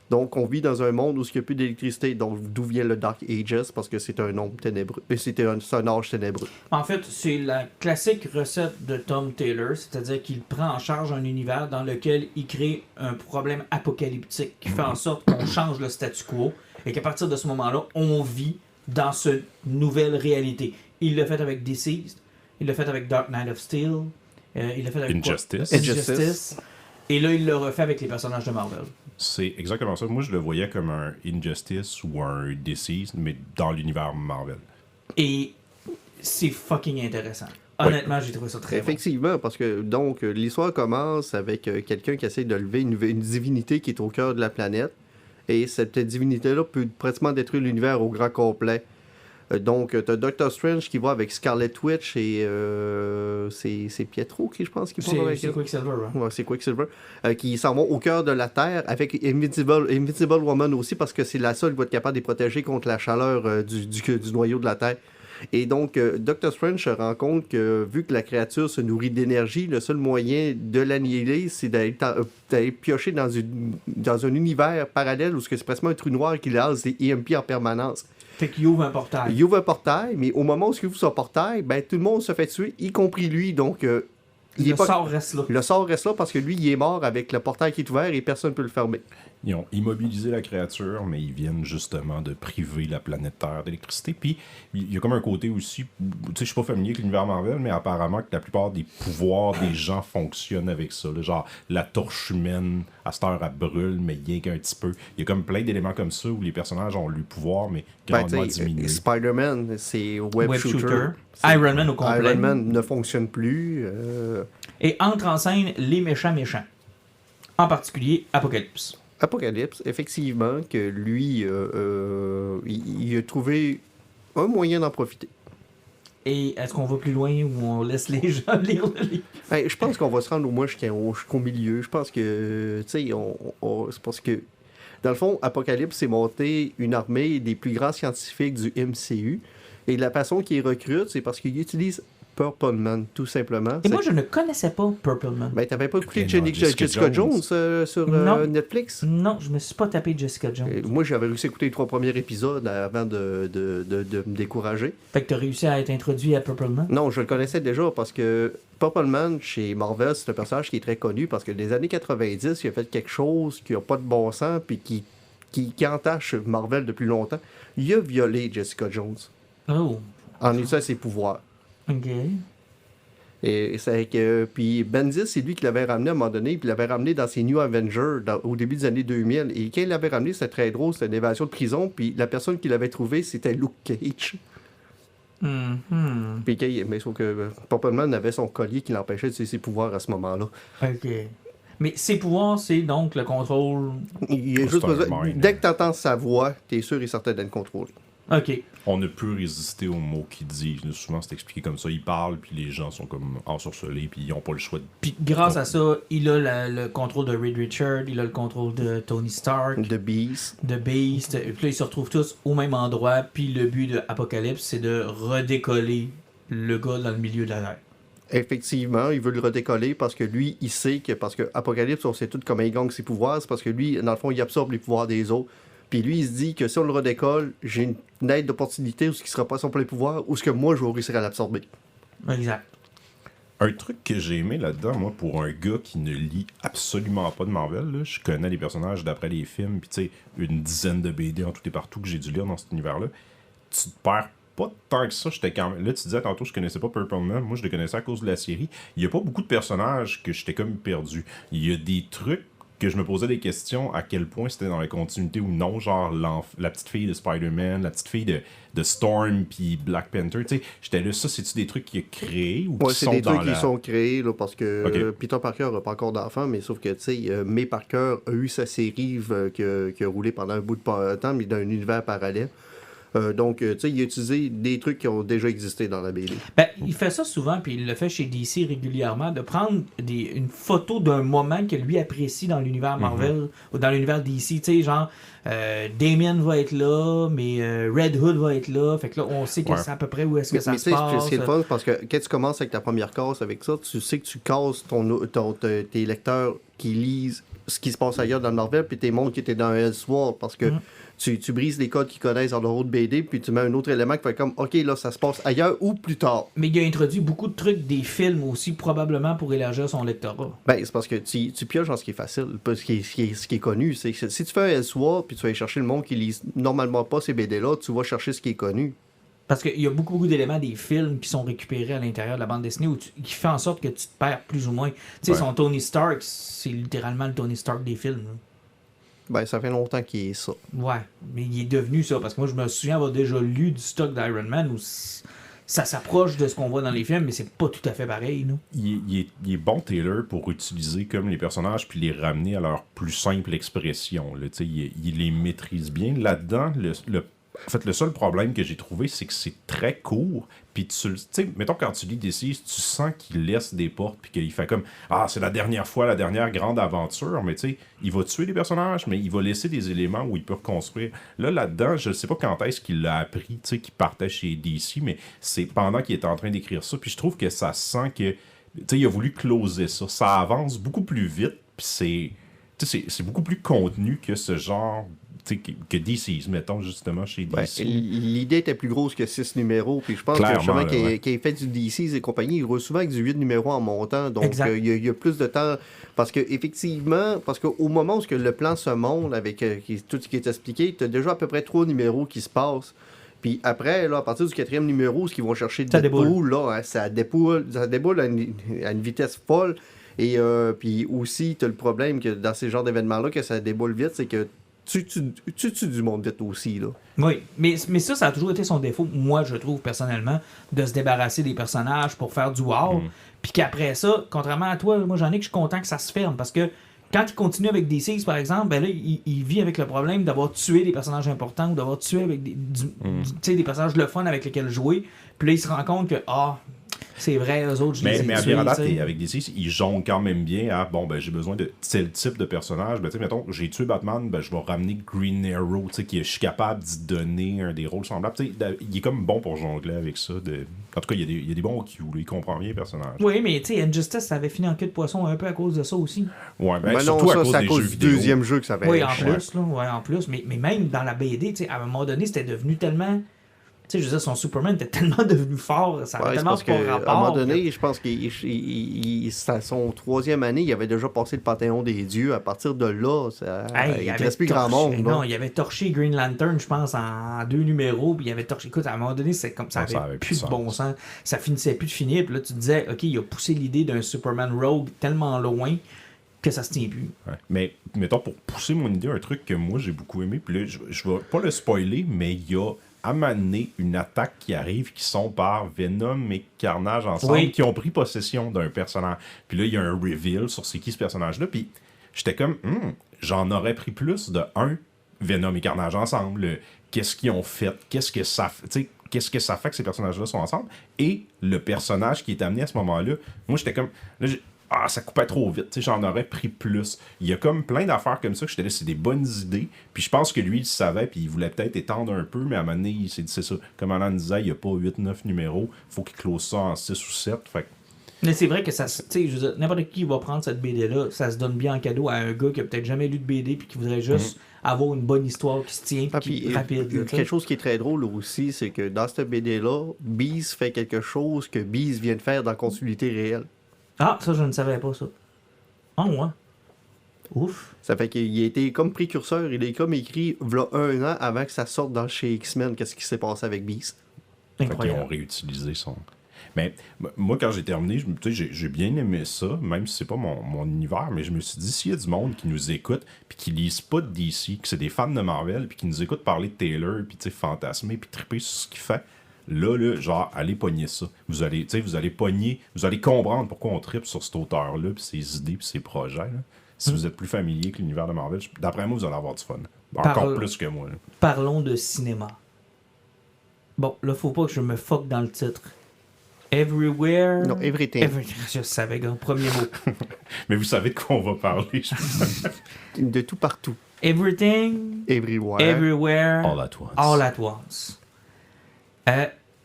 Speaker 3: Donc, on vit dans un monde où il n'y a plus d'électricité. Donc, d'où vient le Dark Ages? Parce que c'est un nombre ténébreux. C'est un âge ténébreux.
Speaker 1: En fait, c'est la classique recette de Tom Taylor, c'est-à-dire qu'il prend en charge un univers dans lequel il crée un problème apocalyptique qui fait en sorte qu'on change le statu quo et qu'à partir de ce moment-là, on vit dans cette nouvelle réalité. Il l'a fait avec Deceased, il l'a fait avec Dark Knight of Steel, il l'a fait avec
Speaker 4: Injustice.
Speaker 1: Injustice. Et là, il l'a refait avec les personnages de Marvel.
Speaker 4: C'est exactement ça. Moi, je le voyais comme un Injustice ou un Deceased, mais dans l'univers Marvel.
Speaker 1: Et c'est fucking intéressant. Honnêtement, j'ai trouvé ça très bon.
Speaker 3: Effectivement, parce que donc l'histoire commence avec quelqu'un qui essaie de lever une divinité qui est au cœur de la planète. Et cette divinité-là peut pratiquement détruire l'univers au grand complet. Donc, tu as Doctor Strange qui va avec Scarlet Witch et c'est Pietro qui, je pense, qui va avec
Speaker 1: C'est
Speaker 3: elle.
Speaker 1: Quicksilver, hein?
Speaker 3: Ouais, c'est Quicksilver. Qui s'en vont au cœur de la Terre avec Invincible Woman aussi parce que c'est la seule qui va être capable de les protéger contre la chaleur du noyau de la Terre. Et donc, Doctor Strange se rend compte que vu que la créature se nourrit d'énergie, le seul moyen de l'annihiler, c'est d'aller piocher dans un univers parallèle où c'est presque un trou noir qui lance des EMP en permanence.
Speaker 1: Fait qu'il ouvre un portail.
Speaker 3: Il ouvre un portail, mais au moment où il ouvre son portail, ben, tout le monde se fait tuer, y compris lui. Donc,
Speaker 1: Le sort reste là.
Speaker 3: Le sort reste là parce que lui, il est mort avec le portail qui est ouvert et personne ne peut le fermer.
Speaker 4: Ils ont immobilisé la créature, mais ils viennent justement de priver la planète Terre d'électricité. Puis, il y a comme un côté aussi... Tu sais, je suis pas familier avec l'univers Marvel, mais apparemment que la plupart des pouvoirs des gens fonctionnent avec ça. Là. Genre, la torche humaine, à cette heure, elle brûle, mais rien qu'un petit peu. Il y a comme plein d'éléments comme ça où les personnages ont le pouvoir, mais grandement diminué.
Speaker 3: Spider-Man, c'est Web Shooter.
Speaker 1: Iron Man au complet.
Speaker 3: Iron Man ne fonctionne plus.
Speaker 1: Et entre en scène les méchants. En particulier, Apocalypse.
Speaker 3: Apocalypse, effectivement, que lui, il a trouvé un moyen d'en profiter.
Speaker 1: Et est-ce qu'on va plus loin ou on laisse les gens lire le livre?
Speaker 3: Hey, je pense qu'on va se rendre au moins jusqu'au milieu. Je pense que, tu sais, c'est parce que, dans le fond, Apocalypse s'est monté une armée des plus grands scientifiques du MCU. Et la façon qu'il recrute, c'est parce qu'il utilise Purple Man, tout simplement.
Speaker 1: Et moi, je ne connaissais pas Purple Man.
Speaker 3: Ben, t'avais pas écouté
Speaker 4: Ok, non,
Speaker 3: Jessica Jones sur Netflix?
Speaker 1: Non, je me suis pas tapé Jessica Jones.
Speaker 3: Moi, j'avais réussi à écouter les 3 premiers épisodes avant de me décourager.
Speaker 1: Fait que t'as réussi à être introduit à Purple Man?
Speaker 3: Non, je le connaissais déjà parce que Purple Man, chez Marvel, c'est un personnage qui est très connu parce que des années 90, il a fait quelque chose qui n'a pas de bon sens puis qui entache Marvel depuis longtemps. Il a violé Jessica Jones
Speaker 1: Oh.
Speaker 3: en utilisant ses pouvoirs.
Speaker 1: OK.
Speaker 3: Et c'est que puis Bendis, c'est lui qui l'avait ramené à un moment donné, puis il l'avait ramené dans ses New Avengers au début des années 2000. Et quand il l'avait ramené, c'était très drôle, c'était une évasion de prison, puis la personne qui l'avait trouvé, c'était Luke Cage.
Speaker 1: Mhm.
Speaker 3: Puis mais sauf que Purple Man avait son collier qui l'empêchait de ses pouvoirs à ce moment-là.
Speaker 1: OK. Mais ses pouvoirs, c'est donc le contrôle.
Speaker 3: Il a
Speaker 4: C'est
Speaker 3: juste
Speaker 4: un
Speaker 3: besoin-
Speaker 4: mind.
Speaker 3: dès que tu entends sa voix, t'es sûr et certain d'être contrôlé.
Speaker 1: OK.
Speaker 4: On ne peut résister aux mots qu'il dit. Souvent, c'est expliqué comme ça. Il parle, puis les gens sont comme ensorcelés, puis ils n'ont pas le choix de...
Speaker 1: Puis grâce à ça, il a le contrôle de Reed Richards, il a le contrôle de Tony Stark,
Speaker 3: The Beast.
Speaker 1: de Beast. Et puis là, ils se retrouvent tous au même endroit. Puis le but de Apocalypse, c'est de redécoller le gars dans le milieu de la Terre.
Speaker 3: Effectivement, il veut le redécoller parce que lui, il sait que... Parce que Apocalypse, on sait tout comment il gagne ses pouvoirs. C'est parce que lui, dans le fond, il absorbe les pouvoirs des autres. Puis lui, il se dit que si on le redécolle, j'ai une aide d'opportunité où ce qui sera pas son plein pouvoir, ou ce que moi, je vais réussir à l'absorber.
Speaker 1: Exact.
Speaker 4: Un truc que j'ai aimé là-dedans, moi, pour un gars qui ne lit absolument pas de Marvel, là, je connais les personnages d'après les films, puis tu sais, une dizaine de BD en tout et partout que j'ai dû lire dans cet univers-là, tu te perds pas tant que ça. J'étais quand même... Là, tu disais tantôt, je connaissais pas Purple Man. Moi, je le connaissais à cause de la série. Il y a pas beaucoup de personnages que j'étais comme perdu. Il y a des trucs que je me posais des questions à quel point c'était dans la continuité ou non, genre la petite fille de Spider-Man, la petite fille de Storm puis Black Panther, tu sais, j'étais là, ça c'est-tu des trucs qu'il a créés ou qui
Speaker 3: c'est
Speaker 4: sont
Speaker 3: des
Speaker 4: dans
Speaker 3: trucs qui sont créés là, parce que Peter Parker n'a pas encore d'enfant, mais sauf que tu sais, May Parker a eu sa série qui a roulé pendant un bout de temps, mais dans un univers parallèle. Donc, tu sais, il a utilisé des trucs qui ont déjà existé dans la BD.
Speaker 1: Ben, il fait ça souvent, puis il le fait chez DC régulièrement, de prendre une photo d'un moment que lui apprécie dans l'univers Marvel ou dans l'univers DC. Tu sais, genre, Damien va être là, mais Red Hood va être là. Fait que là, on sait que c'est à peu près où est-ce que ça se passe.
Speaker 3: C'est le fun parce que quand tu commences avec ta première case avec ça, tu sais que tu casses tes lecteurs qui lisent ce qui se passe ailleurs dans le Marvel, puis tes mondes qui étaient dans Elseworld, parce que tu brises les codes qu'ils connaissent dans leur autre BD, puis tu mets un autre élément qui fait comme, OK, là, ça se passe ailleurs ou plus tard.
Speaker 1: Mais il a introduit beaucoup de trucs des films aussi, probablement pour élargir son lectorat.
Speaker 3: Ben, c'est parce que tu pioches dans ce qui est facile, ce qui est connu. C'est que si tu fais un Elseworld, puis tu vas aller chercher le monde qui lit normalement pas ces BD-là, tu vas chercher ce qui est connu.
Speaker 1: Parce qu'il y a beaucoup d'éléments des films qui sont récupérés à l'intérieur de la bande dessinée qui fait en sorte que tu te perds plus ou moins. Tu sais, son Tony Stark, c'est littéralement le Tony Stark des films. Là.
Speaker 3: Ben, ça fait longtemps qu'il est ça.
Speaker 1: Ouais, mais il est devenu ça. Parce que moi, je me souviens avoir déjà lu du stock d'Iron Man où ça s'approche de ce qu'on voit dans les films, mais c'est pas tout à fait pareil. Non?
Speaker 4: Il est bon, Taylor, pour utiliser comme les personnages puis les ramener à leur plus simple expression. Là. Il les maîtrise bien. Là-dedans, en fait, le seul problème que j'ai trouvé, c'est que c'est très court. Puis, mettons, quand tu lis DC, tu sens qu'il laisse des portes. Puis qu'il fait comme, c'est la dernière fois, la dernière grande aventure. Mais tu sais, il va tuer les personnages, mais il va laisser des éléments où il peut reconstruire. Là-dedans, je sais pas quand est-ce qu'il l'a appris, tu sais, qu'il partait chez DC, mais c'est pendant qu'il est en train d'écrire ça. Puis, je trouve que ça sent que, tu sais, il a voulu closer ça. Ça avance beaucoup plus vite. Puis, c'est beaucoup plus contenu que ce genre que DC, mettons, justement, chez DC.
Speaker 3: Ouais, l'idée était plus grosse que 6 numéros, puis je pense que justement, qui a fait du DC et compagnie, il roule souvent avec du 8 numéros en montant, donc il y a plus de temps, parce qu'au moment où le plan se monte, avec tout ce qui est expliqué, tu as déjà à peu près 3 numéros qui se passent. Puis après, là, à partir du 4e numéro, ce qu'ils vont chercher de Deadpool, là, hein, ça déboule à une vitesse folle. Et puis aussi, tu as le problème que dans ces genres d'événements-là, que ça déboule vite, c'est que tu tues du monde vite aussi, là.
Speaker 1: Oui, mais ça a toujours été son défaut, moi, je trouve, personnellement, de se débarrasser des personnages pour faire du wow. Puis qu'après ça, contrairement à toi, moi, j'en ai que je suis content que ça se ferme, parce que quand il continue avec DC, par exemple, ben là, il vit avec le problème d'avoir tué des personnages importants ou d'avoir tué avec des personnages le fun avec lesquels jouer. Puis là, il se rend compte que, c'est vrai, eux autres, je les ai
Speaker 4: mais
Speaker 1: tués.
Speaker 4: Mais à date, avec DC, ils jonglent quand même bien à, j'ai besoin de tel type de personnage. Ben, tu sais, mettons, j'ai tué Batman, je vais ramener Green Arrow, tu sais, je suis capable d'y donner des rôles semblables. Tu sais, il est comme bon pour jongler avec ça. En tout cas, il y a des bons cues, il comprend bien les personnages.
Speaker 1: Oui, mais tu sais, Injustice, ça avait fini en queue de poisson un peu à cause de ça aussi.
Speaker 4: Ouais,
Speaker 3: surtout à cause du deuxième jeu que ça avait.
Speaker 1: Oui, en plus. Mais même dans la BD, tu sais, à un moment donné, c'était devenu tellement... Tu sais, je veux dire, son Superman était tellement devenu fort, ça avait tellement pas rapport.
Speaker 3: À un moment donné, je pense qu'il à son 3e année, il avait déjà passé le Panthéon des dieux. À partir de là, il ne reste plus grand monde.
Speaker 1: Non, il avait torché Green Lantern, je pense, en 2 numéros, puis il avait torché... Écoute, à un moment donné, c'est comme ça avait plus de bon sens. Ça finissait plus de finir, puis là, tu te disais, OK, il a poussé l'idée d'un Superman Rogue tellement loin que ça se tient plus.
Speaker 4: Ouais. Mais, mettons, pour pousser mon idée, un truc que moi, j'ai beaucoup aimé, puis là, je vais pas le spoiler, mais il y a à m'amener une attaque qui arrive qui sont par Venom et Carnage ensemble, qui ont pris possession d'un personnage. Puis là, il y a un reveal sur c'est qui ce personnage-là. Puis j'étais comme, j'en aurais pris plus de Venom et Carnage ensemble. Qu'est-ce qu'ils ont fait? Qu'est-ce que ça fait que ces personnages-là sont ensemble? Et le personnage qui est amené à ce moment-là, moi, j'étais comme... ça coupait trop vite, j'en aurais pris plus. Il y a comme plein d'affaires comme ça que j'étais là, c'est des bonnes idées. Puis je pense que lui, il le savait, puis il voulait peut-être étendre un peu, mais à un moment donné, il s'est dit, c'est ça. Comme Alan disait, il n'y a pas 8-9 numéros, il faut qu'il close ça en 6 ou 7. Fait.
Speaker 1: Mais c'est vrai que ça, tu sais, je veux dire, n'importe qui va prendre cette BD-là, ça se donne bien en cadeau à un gars qui a peut-être jamais lu de BD, puis qui voudrait juste avoir une bonne histoire qui se tient, puis rapide.
Speaker 3: Quelque chose qui est très drôle aussi, c'est que dans cette BD-là, Beast fait quelque chose que Beast vient de faire dans la continuité réelle.
Speaker 1: Ah, ça, je ne savais pas ça. Ah, ouais. Ouf.
Speaker 3: Ça fait qu'il a été comme précurseur. Il est comme écrit, v'là 1 an avant que ça sorte dans chez X-Men, qu'est-ce qui s'est passé avec Beast.
Speaker 4: Fait qu'ils
Speaker 1: Incroyable.
Speaker 4: ont réutilisé son... Mais moi, quand j'ai terminé, j'ai bien aimé ça, même si c'est pas mon univers, mais je me suis dit, s'il y a du monde qui nous écoute, puis qui lisent pas de DC, que c'est des fans de Marvel, puis qui nous écoutent parler de Taylor, puis fantasmer, puis triper sur ce qu'il fait, là, genre, allez pogner ça. Vous allez pogner, vous allez comprendre pourquoi on tripe sur cet auteur-là, puis ses idées, puis ses projets. Là. Si vous êtes plus familier avec l'univers de Marvel, d'après moi, vous allez avoir du fun. Encore plus que moi. Là.
Speaker 1: Parlons de cinéma. Bon, là, faut pas que je me fuck dans le titre. Everywhere.
Speaker 3: Non, Everything.
Speaker 1: Je savais, gars. Premier mot.
Speaker 4: Mais vous savez de quoi on va parler, je pense.
Speaker 3: De tout partout.
Speaker 1: Everything.
Speaker 3: Everywhere.
Speaker 1: Everywhere.
Speaker 4: All at once.
Speaker 1: All at once.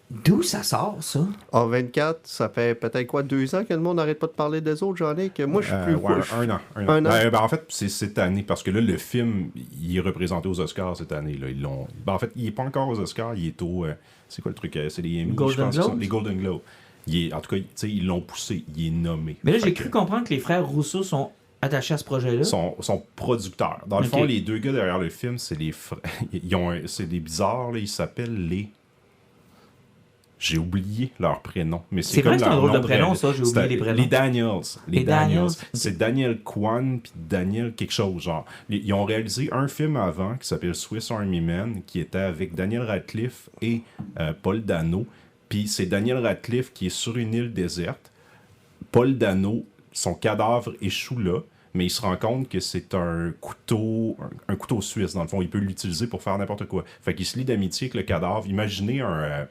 Speaker 1: D'où ça sort, ça?
Speaker 3: En 24, ça fait peut-être 2 ans que le monde n'arrête pas de parler des autres, Jean-Nic. Moi, je suis plus
Speaker 4: Ouais,
Speaker 3: fou.
Speaker 4: un an. En fait, c'est cette année, parce que là, le film, il est représenté aux Oscars cette année. Là. En fait, il n'est pas encore aux Oscars, il est au... c'est quoi le truc? C'est les Emmy,
Speaker 1: Golden
Speaker 4: je pense.
Speaker 1: Globes?
Speaker 4: Les Golden Globes. En tout cas, ils l'ont poussé, il est nommé.
Speaker 1: Mais là,
Speaker 4: Fait
Speaker 1: j'ai
Speaker 4: que
Speaker 1: cru comprendre que les frères Rousseau sont attachés à ce projet-là.
Speaker 4: Son producteur. Dans le
Speaker 1: Ok.
Speaker 4: fond, les deux gars derrière le film, c'est les frères... C'est des bizarres, là, ils s'appellent les... J'ai oublié leur prénom. Mais
Speaker 1: C'est vrai
Speaker 4: comme
Speaker 1: que c'est un
Speaker 4: leur
Speaker 1: drôle de
Speaker 4: nom
Speaker 1: prénom, ça, j'ai oublié les prénoms.
Speaker 4: Les Daniels.
Speaker 1: Les Daniels.
Speaker 4: C'est Daniel Kwan puis Daniel quelque chose, genre. Ils ont réalisé un film avant qui s'appelle Swiss Army Man, qui était avec Daniel Radcliffe et Paul Dano. Puis c'est Daniel Radcliffe qui est sur une île déserte. Paul Dano, son cadavre échoue là, mais il se rend compte que c'est un couteau suisse, dans le fond. Il peut l'utiliser pour faire n'importe quoi. Fait qu'il se lie d'amitié avec le cadavre. Imaginez un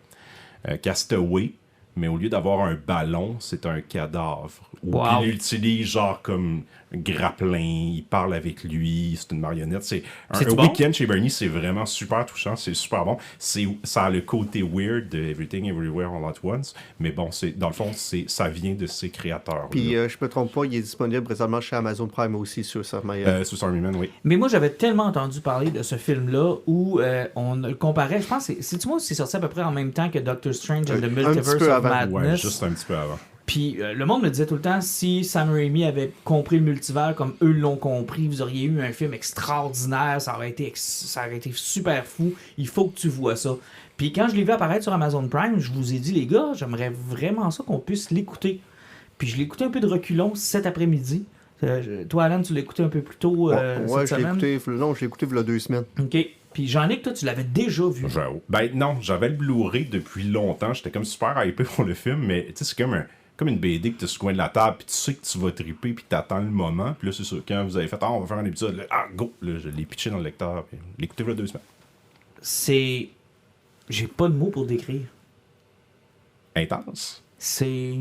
Speaker 4: Castaway, mais au lieu d'avoir un ballon, c'est un cadavre. Ou
Speaker 1: Wow.
Speaker 4: il l'utilise genre comme grappin, il parle avec lui, c'est une marionnette. C'est un
Speaker 1: C'est-tu bon?
Speaker 4: week-end chez Bernie, c'est vraiment super touchant, c'est super bon. Ça a le côté weird de Everything Everywhere All at Once, mais bon, dans le fond, ça vient de ces créateurs.
Speaker 3: Puis, je me trompe pas, il est disponible présentement chez Amazon Prime aussi sur ça.
Speaker 4: Swiss Army Man, oui.
Speaker 1: Mais moi, j'avais tellement entendu parler de ce film-là où on le comparait. Je pense que c'est moi, c'est sorti à peu près en même temps que Doctor Strange and the
Speaker 3: Un
Speaker 1: Multiverse
Speaker 3: petit peu
Speaker 1: of
Speaker 3: avant.
Speaker 1: Madness.
Speaker 4: Ouais, juste un petit peu avant.
Speaker 1: Puis le monde me disait tout le temps, si Sam Raimi avait compris le multivers comme eux l'ont compris, vous auriez eu un film extraordinaire, ça aurait été super fou, il faut que tu vois ça. Puis quand je l'ai vu apparaître sur Amazon Prime, je vous ai dit, les gars, j'aimerais vraiment ça qu'on puisse l'écouter. Puis je l'ai écouté un peu de reculons cet après-midi. Toi, Alan, tu l'as écouté un peu plus tôt
Speaker 3: Ouais,
Speaker 1: cette
Speaker 3: je l'ai
Speaker 1: semaine.
Speaker 3: écouté. Non, je l'ai écouté il y a 2 semaines.
Speaker 1: OK. Puis Jean-Nic, toi, tu l'avais déjà vu.
Speaker 4: Ben non, j'avais le Blu-ray depuis longtemps. J'étais comme super hypé pour le film, mais tu sais, c'est comme une BD que tu as sur le coin de la table, puis tu sais que tu vas triper, puis t'attends le moment. Puis là, c'est ça. Quand vous avez fait, on va faire un épisode, là, go! Là, je l'ai pitché dans le lecteur, puis je l'ai écouté il y a 2 semaines.
Speaker 1: J'ai pas de mots pour décrire.
Speaker 4: Intense.
Speaker 1: C'est...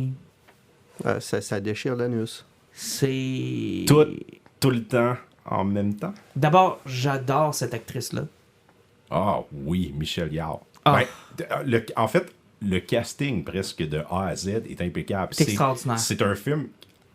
Speaker 3: Ça déchire l'anus.
Speaker 1: C'est...
Speaker 4: Tout le temps, en même temps.
Speaker 1: D'abord, j'adore cette actrice-là.
Speaker 4: Ah oui, Michelle Yeoh.
Speaker 1: Ah.
Speaker 4: Ben, en fait, le casting presque de A à Z est impeccable.
Speaker 1: C'est extraordinaire.
Speaker 4: C'est un film,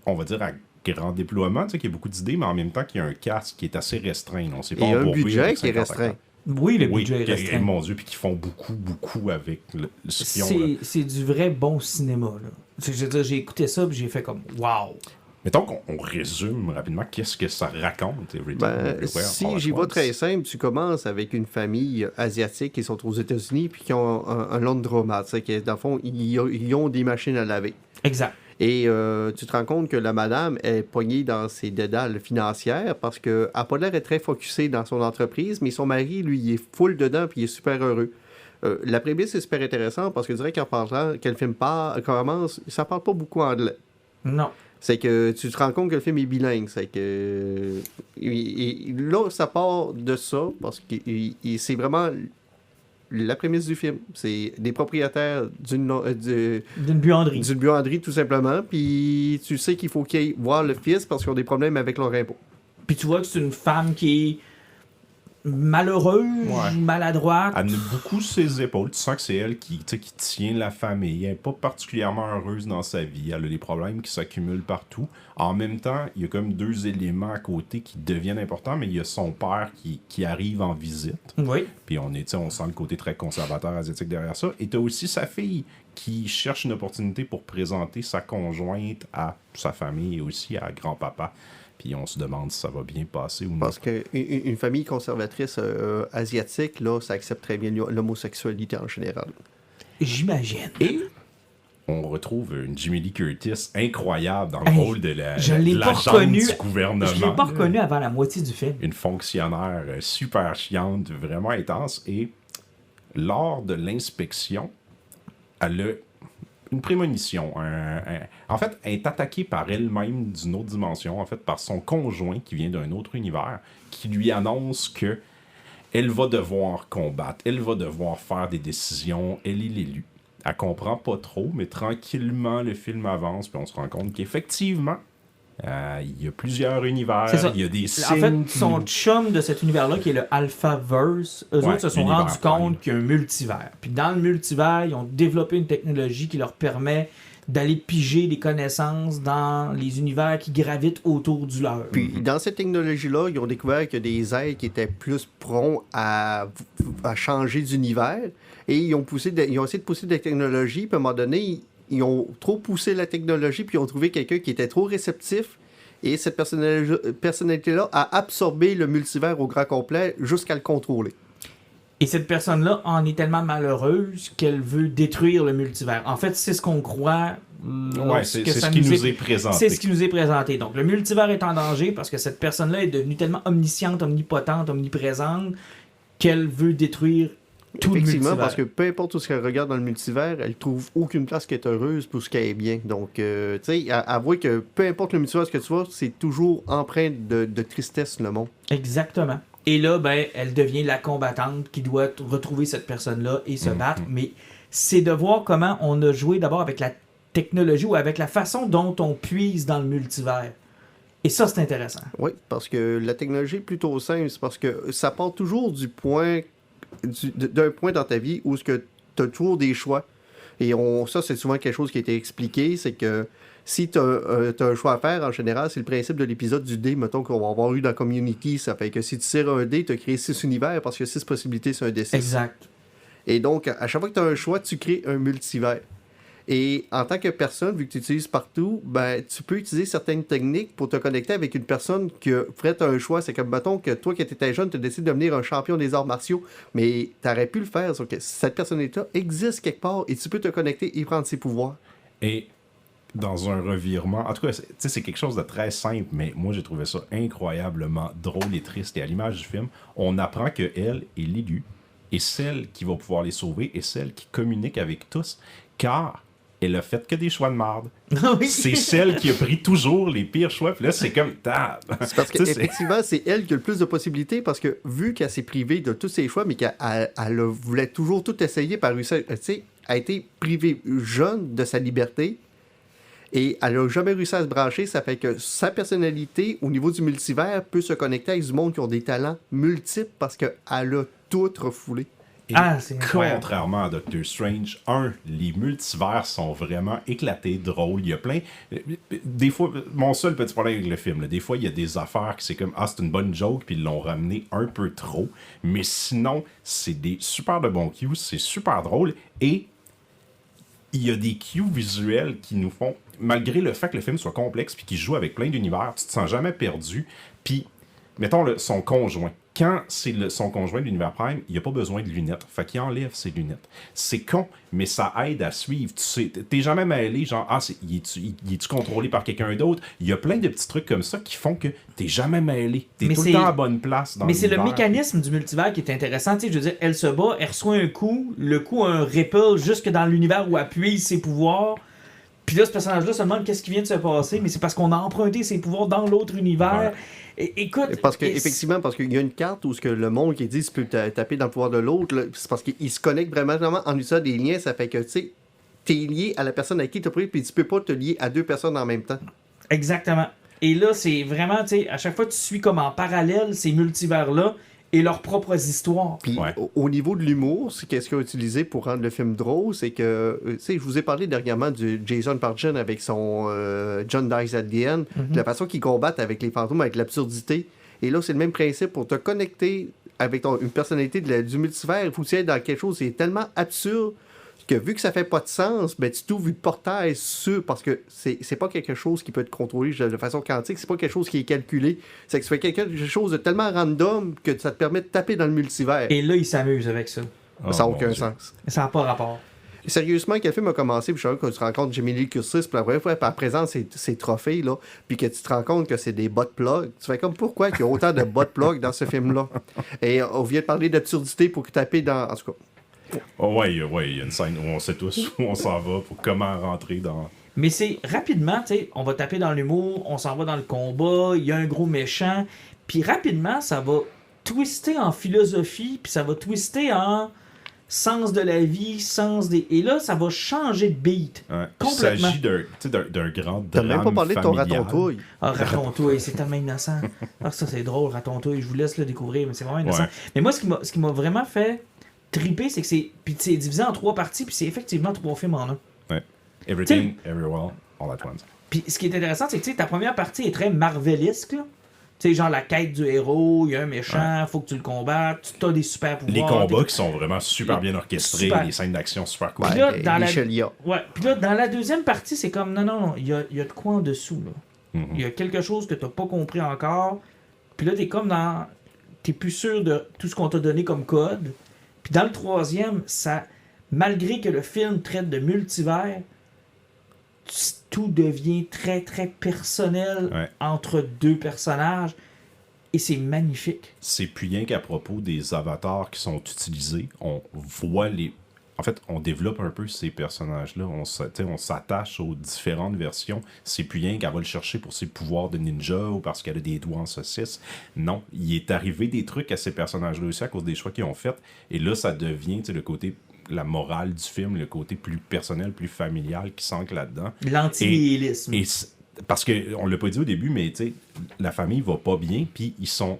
Speaker 4: on va dire, à grand déploiement, tu sais, qui a beaucoup d'idées, mais en même temps, qui a un cast qui est assez restreint. On sait pas
Speaker 3: Et un
Speaker 4: embourbé
Speaker 3: budget
Speaker 4: avec
Speaker 3: qui est
Speaker 4: 50
Speaker 3: restreint.
Speaker 4: acteurs.
Speaker 1: Oui, le
Speaker 4: Oui,
Speaker 1: budget est restreint.
Speaker 4: mon Dieu, puis qui font beaucoup avec ce qu'ils ont. Là.
Speaker 1: C'est du vrai bon cinéma, là. Je veux dire, j'ai écouté ça, puis j'ai fait comme « Wow! »
Speaker 4: Mettons qu'on résume rapidement qu'est-ce que ça raconte, Everything Everywhere,
Speaker 3: Si
Speaker 4: All at
Speaker 3: j'y vais
Speaker 4: Once.
Speaker 3: très simple, tu commences avec une famille asiatique qui sont aux États-Unis puis qui ont un laundromat. Dans le fond, ils ont des machines à laver.
Speaker 1: Exact.
Speaker 3: Et tu te rends compte que la madame est poignée dans ses dédales financières parce qu'elle n'a pas l'air d'être très focusée dans son entreprise, mais son mari, lui, il est full dedans puis il est super heureux. La prémisse est super intéressante parce que je dirais qu'en parlant, quand le film commence, ça parle pas beaucoup anglais.
Speaker 1: Non.
Speaker 3: C'est que tu te rends compte que le film est bilingue. C'est que là, ça part de ça parce que c'est vraiment la prémisse du film. C'est des propriétaires d'une
Speaker 1: buanderie.
Speaker 3: d'une buanderie, tout simplement. Puis tu sais qu'il faut qu'ils aillent voir le fils parce qu'ils ont des problèmes avec leur impôt.
Speaker 1: Puis tu vois que c'est une femme qui est malheureuse,
Speaker 4: Ouais.
Speaker 1: maladroite.
Speaker 4: Elle a beaucoup ses épaules. Tu sens que c'est elle qui tient la famille. Elle n'est pas particulièrement heureuse dans sa vie. Elle a des problèmes qui s'accumulent partout. En même temps, il y a comme 2 éléments à côté qui deviennent importants, mais il y a son père qui arrive en visite.
Speaker 1: Oui.
Speaker 4: Puis on sent le côté très conservateur asiatique derrière ça. Et tu as aussi sa fille qui cherche une opportunité pour présenter sa conjointe à sa famille et aussi à grand-papa. Puis on se demande si ça va bien passer ou non.
Speaker 3: Parce qu'une famille conservatrice asiatique, là, ça accepte très bien l'homosexualité en général.
Speaker 1: J'imagine.
Speaker 4: Et on retrouve une Jamie Lee Curtis incroyable dans le
Speaker 1: Hey,
Speaker 4: rôle de la
Speaker 1: je l'ai pas
Speaker 4: l'agente
Speaker 1: reconnu.
Speaker 4: du gouvernement.
Speaker 1: Je l'ai pas reconnu avant la moitié du film.
Speaker 4: Une fonctionnaire super chiante, vraiment intense. Et lors de l'inspection, elle a une prémonition. En fait, elle est attaquée par elle-même d'une autre dimension, en fait, par son conjoint qui vient d'un autre univers, qui lui annonce que elle va devoir combattre, elle va devoir faire des décisions, elle est l'élu. Elle comprend pas trop, mais tranquillement, le film avance, puis on se rend compte qu'effectivement, il y a plusieurs univers,
Speaker 1: C'est ça.
Speaker 4: il y a des
Speaker 1: En
Speaker 4: signes.
Speaker 1: fait, son chum de cet univers-là, qui est le Alphaverse, eux
Speaker 4: Ouais,
Speaker 1: autres se sont
Speaker 4: l'univers
Speaker 1: rendus
Speaker 4: Prime.
Speaker 1: compte qu'il y a un multivers. Puis dans le multivers, ils ont développé une technologie qui leur permet d'aller piger des connaissances dans les univers qui gravitent autour du leur.
Speaker 3: Puis dans cette technologie-là, ils ont découvert qu'il y a des êtres qui étaient plus prompts à changer d'univers. Et ils ont essayé de pousser des technologies, puis à un moment donné, ils ont trop poussé la technologie, puis ils ont trouvé quelqu'un qui était trop réceptif. Et cette personnalité-là a absorbé le multivers au grand complet jusqu'à le contrôler.
Speaker 1: Et cette personne-là en est tellement malheureuse qu'elle veut détruire le multivers. En fait, c'est ce qu'on croit.
Speaker 4: Ouais, c'est ce qui nous est présenté.
Speaker 1: C'est ce qui nous est présenté. Donc, le multivers est en danger parce que cette personne-là est devenue tellement omnisciente, omnipotente, omniprésente qu'elle veut détruire tout le
Speaker 3: Effectivement,
Speaker 1: multivers.
Speaker 3: parce que peu importe où ce qu'elle regarde dans le multivers, elle trouve aucune place qui est heureuse pour ce qu'elle est bien. Donc, tu sais, avouez que peu importe le multivers que tu vois, c'est toujours empreint de tristesse, le monde.
Speaker 1: Exactement. Et là, ben, elle devient la combattante qui doit retrouver cette personne-là et se battre. Mais c'est de voir comment on a joué d'abord avec la technologie ou avec la façon dont on puise dans le multivers. Et ça, c'est intéressant.
Speaker 3: Oui, parce que la technologie est plutôt simple, c'est parce que ça part toujours d'un point dans ta vie où tu as toujours des choix. Et ça, c'est souvent quelque chose qui a été expliqué, c'est que si tu as un choix à faire, en général, c'est le principe de l'épisode du dé, mettons, qu'on va avoir eu dans Community. Ça fait que si tu tires un dé, tu as créé 6 univers parce que 6 possibilités, c'est un D6.
Speaker 1: Exact.
Speaker 3: Et donc, à chaque fois que tu as un choix, tu crées un multivers. Et en tant que personne, vu que tu utilises partout, ben, tu peux utiliser certaines techniques pour te connecter avec une personne qui ferait un choix. C'est comme, mettons, que toi, qui étais jeune, tu décides de devenir un champion des arts martiaux, mais tu aurais pu le faire. Sauf que cette personnalité-là existe quelque part et tu peux te connecter et prendre ses pouvoirs.
Speaker 4: Et dans un revirement, en tout cas, c'est quelque chose de très simple, mais moi, j'ai trouvé ça incroyablement drôle et triste. Et à l'image du film, on apprend qu'elle est l'élu et celle qui va pouvoir les sauver et celle qui communique avec tous, car elle a fait que des choix de marde.
Speaker 1: Oui.
Speaker 4: C'est celle qui a pris toujours les pires choix. Puis là, c'est comme...
Speaker 3: C'est parce qu'effectivement, c'est elle qui a le plus de possibilités parce que vu qu'elle s'est privée de tous ses choix, mais qu'elle voulait toujours tout essayer par réussir, tu sais, elle a été privée jeune de sa liberté et elle n'a jamais réussi à se brancher. Ça fait que sa personnalité, au niveau du multivers, peut se connecter avec du monde qui ont des talents multiples parce qu'elle a tout refoulé.
Speaker 4: Et
Speaker 1: c'est incroyable.
Speaker 4: contrairement à Doctor Strange, les multivers sont vraiment éclatés, drôles. Il y a plein... Des fois, mon seul petit problème avec le film, là, des fois, il y a des affaires qui c'est comme « Ah, c'est une bonne joke », puis ils l'ont ramené un peu trop. Mais sinon, c'est des super de bons cues, c'est super drôle. Et il y a des cues visuels qui nous font... Malgré le fait que le film soit complexe puis qu'il joue avec plein d'univers, tu te sens jamais perdu. Puis, mettons, son conjoint. Quand c'est son conjoint de l'univers Prime, il n'a pas besoin de lunettes. Fait qu'il enlève ses lunettes. C'est con, mais ça aide à suivre. Tu sais, t'es jamais mêlé, genre, il est-tu contrôlé par quelqu'un d'autre? Il y a plein de petits trucs comme ça qui font que t'es jamais mêlé. T'es tout le temps à bonne place dans
Speaker 1: Mais c'est le
Speaker 4: l'univers.
Speaker 1: mécanisme du multivers qui est intéressant. Tu sais, je veux dire, elle se bat, elle reçoit un coup, le coup a un ripple jusque dans l'univers où elle puise ses pouvoirs. Puis là, ce personnage-là se demande qu'est-ce qui vient de se passer, mais c'est parce qu'on a emprunté ses pouvoirs dans l'autre univers. Écoute...
Speaker 3: Parce qu'il y a une carte où ce que le monde qui dit tu peux taper dans le pouvoir de l'autre, là, c'est parce qu'il se connecte vraiment en utilisant des liens. Ça fait que, tu sais, t'es lié à la personne à qui t'as pris, puis tu peux pas te lier à deux personnes en même temps.
Speaker 1: Exactement. Et là, c'est vraiment, tu sais, à chaque fois, tu suis comme en parallèle ces multivers-là et leurs propres histoires.
Speaker 3: Puis au niveau de l'humour, c'est qu'est-ce qu'ils ont utilisé pour rendre le film drôle, c'est que, tu sais, je vous ai parlé dernièrement du Jason Pargin avec son John Dies at the End, de la façon qu'ils combattent avec les fantômes, avec l'absurdité. Et là, c'est le même principe pour te connecter avec une personnalité du multivers. Il faut que tu ailles dans quelque chose qui est tellement absurde que vu que ça fait pas de sens, ben tu t'ouvres le portail sur... Parce que c'est pas quelque chose qui peut être contrôlé de façon quantique, c'est pas quelque chose qui est calculé. C'est que tu fais quelque chose de tellement random que ça te permet de taper dans le multivers.
Speaker 1: Et là, il s'amuse avec ça.
Speaker 3: Ça n'a
Speaker 4: Oh,
Speaker 3: aucun
Speaker 4: mon
Speaker 3: sens.
Speaker 1: Ça n'a pas rapport.
Speaker 3: Sérieusement, quel film a commencé, puis je sais que tu te rends compte Jamie Lee Curtis, puis la vraie fois, puis elle présente ses trophées, là, puis que tu te rends compte que c'est des butt plugs. Tu fais comme pourquoi il y a autant de butt plugs dans ce film-là? Et on vient de parler d'absurdité pour taper dans. En tout cas.
Speaker 4: Oh, ouais, il y a une scène où on sait tous où on s'en va, pour comment rentrer dans.
Speaker 1: Mais c'est rapidement, tu sais, on va taper dans l'humour, on s'en va dans le combat, il y a un gros méchant, puis rapidement, ça va twister en philosophie, puis ça va twister en sens de la vie, sens des... Et là, ça va changer de beat.
Speaker 4: Ouais.
Speaker 1: Complètement.
Speaker 4: Il s'agit d'un grand drame
Speaker 3: T'as même pas parlé de ton
Speaker 4: familial.
Speaker 3: ratatouille.
Speaker 1: Ah, Ratatouille, c'est tellement innocent. Ah, ça, c'est drôle, Ratatouille. Je vous laisse le découvrir, mais c'est vraiment innocent.
Speaker 4: Ouais.
Speaker 1: Mais moi, ce qui m'a vraiment fait triper, c'est que c'est... Puis c'est divisé en 3 parties, puis c'est effectivement 3 films en un.
Speaker 4: Ouais. Everything, Everywhere, All at Once.
Speaker 1: Puis ce qui est intéressant, c'est que tu sais, ta première partie est très marvelisque, là. Tu sais, genre la quête du héros, il y a un méchant, faut que tu le combattes, tu as des super pouvoirs.
Speaker 4: Les combats qui sont vraiment super bien orchestrés,
Speaker 1: Super.
Speaker 4: les scènes d'action super cool.
Speaker 3: Ouais,
Speaker 1: Puis là,
Speaker 3: ben,
Speaker 1: dans la-
Speaker 3: Michel Yah.
Speaker 1: Ouais, puis là, dans la deuxième partie, c'est comme, non, il y a de quoi en dessous, là. Il y a quelque chose que t'as pas compris encore. Puis là, t'es comme dans... T'es plus sûr de tout ce qu'on t'a donné comme code. Puis dans le troisième, ça... Malgré que le film traite de multivers, tout devient très, très personnel
Speaker 4: Ouais.
Speaker 1: entre deux personnages. Et c'est magnifique.
Speaker 4: C'est plus rien qu'à propos des avatars qui sont utilisés. On voit les... En fait, on développe un peu ces personnages-là. On s'attache aux différentes versions. C'est plus rien qu'elle va le chercher pour ses pouvoirs de ninja ou parce qu'elle a des doigts en saucisse. Non, il est arrivé des trucs à ces personnages-là aussi à cause des choix qu'ils ont faits. Et là, ça devient le côté... la morale du film, le côté plus personnel, plus familial qui s'ancre là-dedans.
Speaker 1: L'anti-nihilisme.
Speaker 4: Parce qu'on l'a pas dit au début, mais tu sais, la famille va pas bien, puis ils sont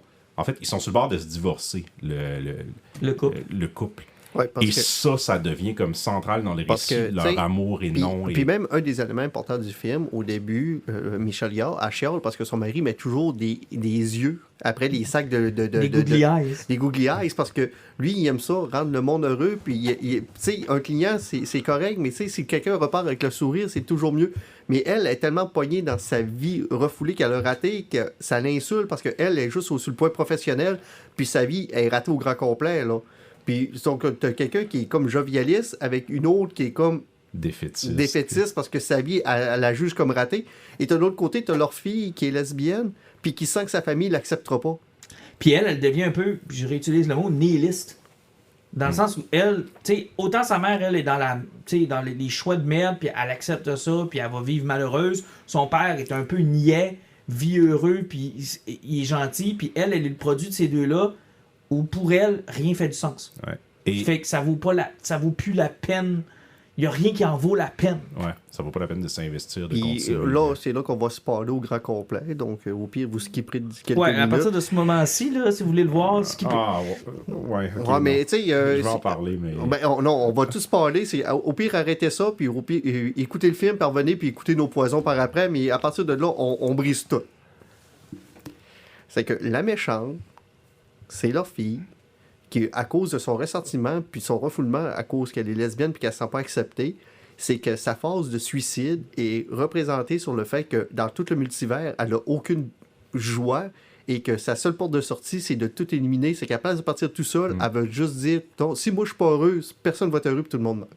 Speaker 4: sur le bord de se divorcer,
Speaker 1: Le couple.
Speaker 4: le couple.
Speaker 3: Ouais, parce
Speaker 4: Et
Speaker 3: que-
Speaker 4: ça devient comme central dans les
Speaker 3: Parce
Speaker 4: récits,
Speaker 3: que,
Speaker 4: leur
Speaker 3: tu sais,
Speaker 4: amour et non.
Speaker 3: Puis même un des éléments importants du film, au début, Michel Yah, elle chiale parce que son mari met toujours des yeux après les sacs de
Speaker 1: Les googly eyes.
Speaker 3: des googly eyes, parce que lui, il aime ça, rendre le monde heureux. Puis, tu sais, un client, c'est correct, mais tu sais, si quelqu'un repart avec le sourire, c'est toujours mieux. Mais elle est tellement poignée dans sa vie refoulée qu'elle a raté que ça l'insulte parce qu'elle est juste sur le point professionnel, puis sa vie est ratée au grand complet, là. Puis, donc, t'as quelqu'un qui est comme jovialiste avec une autre qui est comme défaitiste parce que sa vie, elle la juge comme ratée. Et de l'autre côté, t'as leur fille qui est lesbienne, puis qui sent que sa famille l'acceptera pas.
Speaker 1: Puis elle devient un peu, je réutilise le mot, nihiliste. Dans le sens où elle, tu sais, autant sa mère, elle est dans dans les choix de merde, puis elle accepte ça, puis elle va vivre malheureuse. Son père est un peu niais, vit heureux, puis il est gentil, puis elle est le produit de ces deux-là, où pour elle, rien fait du sens.
Speaker 4: Ouais.
Speaker 1: Ce qui fait que ça vaut plus la peine. Il n'y a rien qui en vaut la peine.
Speaker 4: Ouais, ça vaut pas la peine de s'investir, de
Speaker 3: Puis
Speaker 4: continuer.
Speaker 3: là, c'est là qu'on va se parler au grand complet. Donc, au pire, vous skipperez quelques
Speaker 1: Ouais, à
Speaker 3: minutes.
Speaker 1: partir de ce moment-ci, là, si vous voulez le voir, ce qui peut...
Speaker 4: Ah, ouais, ok,
Speaker 3: Ouais, mais
Speaker 4: non.
Speaker 3: tu sais...
Speaker 4: Je vais en parler, mais...
Speaker 3: Ben, non, on va tous parler. Au pire, arrêtez ça, puis au pire, écoutez le film, puis revenez, puis écoutez nos poisons par après. Mais à partir de là, on brise tout. C'est que la méchante, c'est leur fille, qui, à cause de son ressentiment, puis son refoulement, à cause qu'elle est lesbienne, puis qu'elle ne se sent pas acceptée, c'est que sa phase de suicide est représentée sur le fait que dans tout le multivers, elle n'a aucune joie et que sa seule porte de sortie, c'est de tout éliminer. C'est qu'à place de partir tout seul, elle veut juste dire si moi je suis pas heureuse, personne va être heureux, puis tout le monde meurt.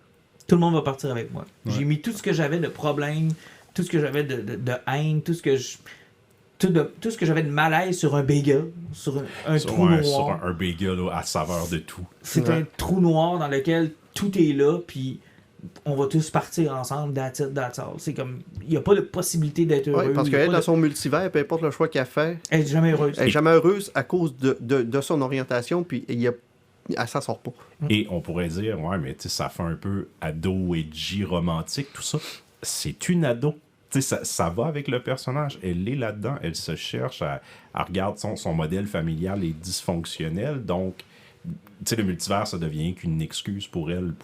Speaker 1: Tout le monde va partir avec moi. J'ai mis tout ce que j'avais de problème, tout ce que j'avais de haine, tout ce que j'avais de malaise sur un bagel, sur un trou noir.
Speaker 4: Sur un bagel là, à saveur de tout.
Speaker 1: C'est un trou noir dans lequel tout est là, puis on va tous partir ensemble, that's it, that's all. C'est comme, il n'y a pas de possibilité d'être heureux.
Speaker 3: Ouais, parce
Speaker 1: il y a
Speaker 3: qu'elle,
Speaker 1: pas
Speaker 3: dans
Speaker 1: de-
Speaker 3: son multivers, peu importe le choix qu'elle fait,
Speaker 1: Elle est jamais heureuse.
Speaker 3: elle est jamais heureuse à cause de son orientation, puis elle s'en sort pas.
Speaker 4: Et on pourrait dire, ouais, mais tu sais, ça fait un peu ado, edgy, romantique, tout ça. C'est une ado. Tu sais, ça va avec le personnage. Elle est là-dedans. Elle se cherche. Elle regarde son modèle familial est dysfonctionnel. Donc, tu sais, le multivers, ça devient qu'une excuse pour elle,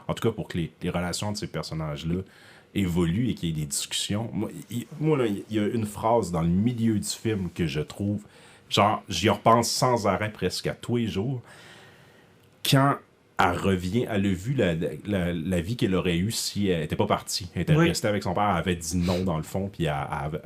Speaker 4: en tout cas pour que les relations de ces personnages-là évoluent et qu'il y ait des discussions. Moi là, il y a une phrase dans le milieu du film que je trouve, genre, j'y repense sans arrêt presque à tous les jours. Quand elle revient, elle a vu la vie qu'elle aurait eue si elle n'était pas partie. Elle était restée avec son père, elle avait dit non dans le fond, puis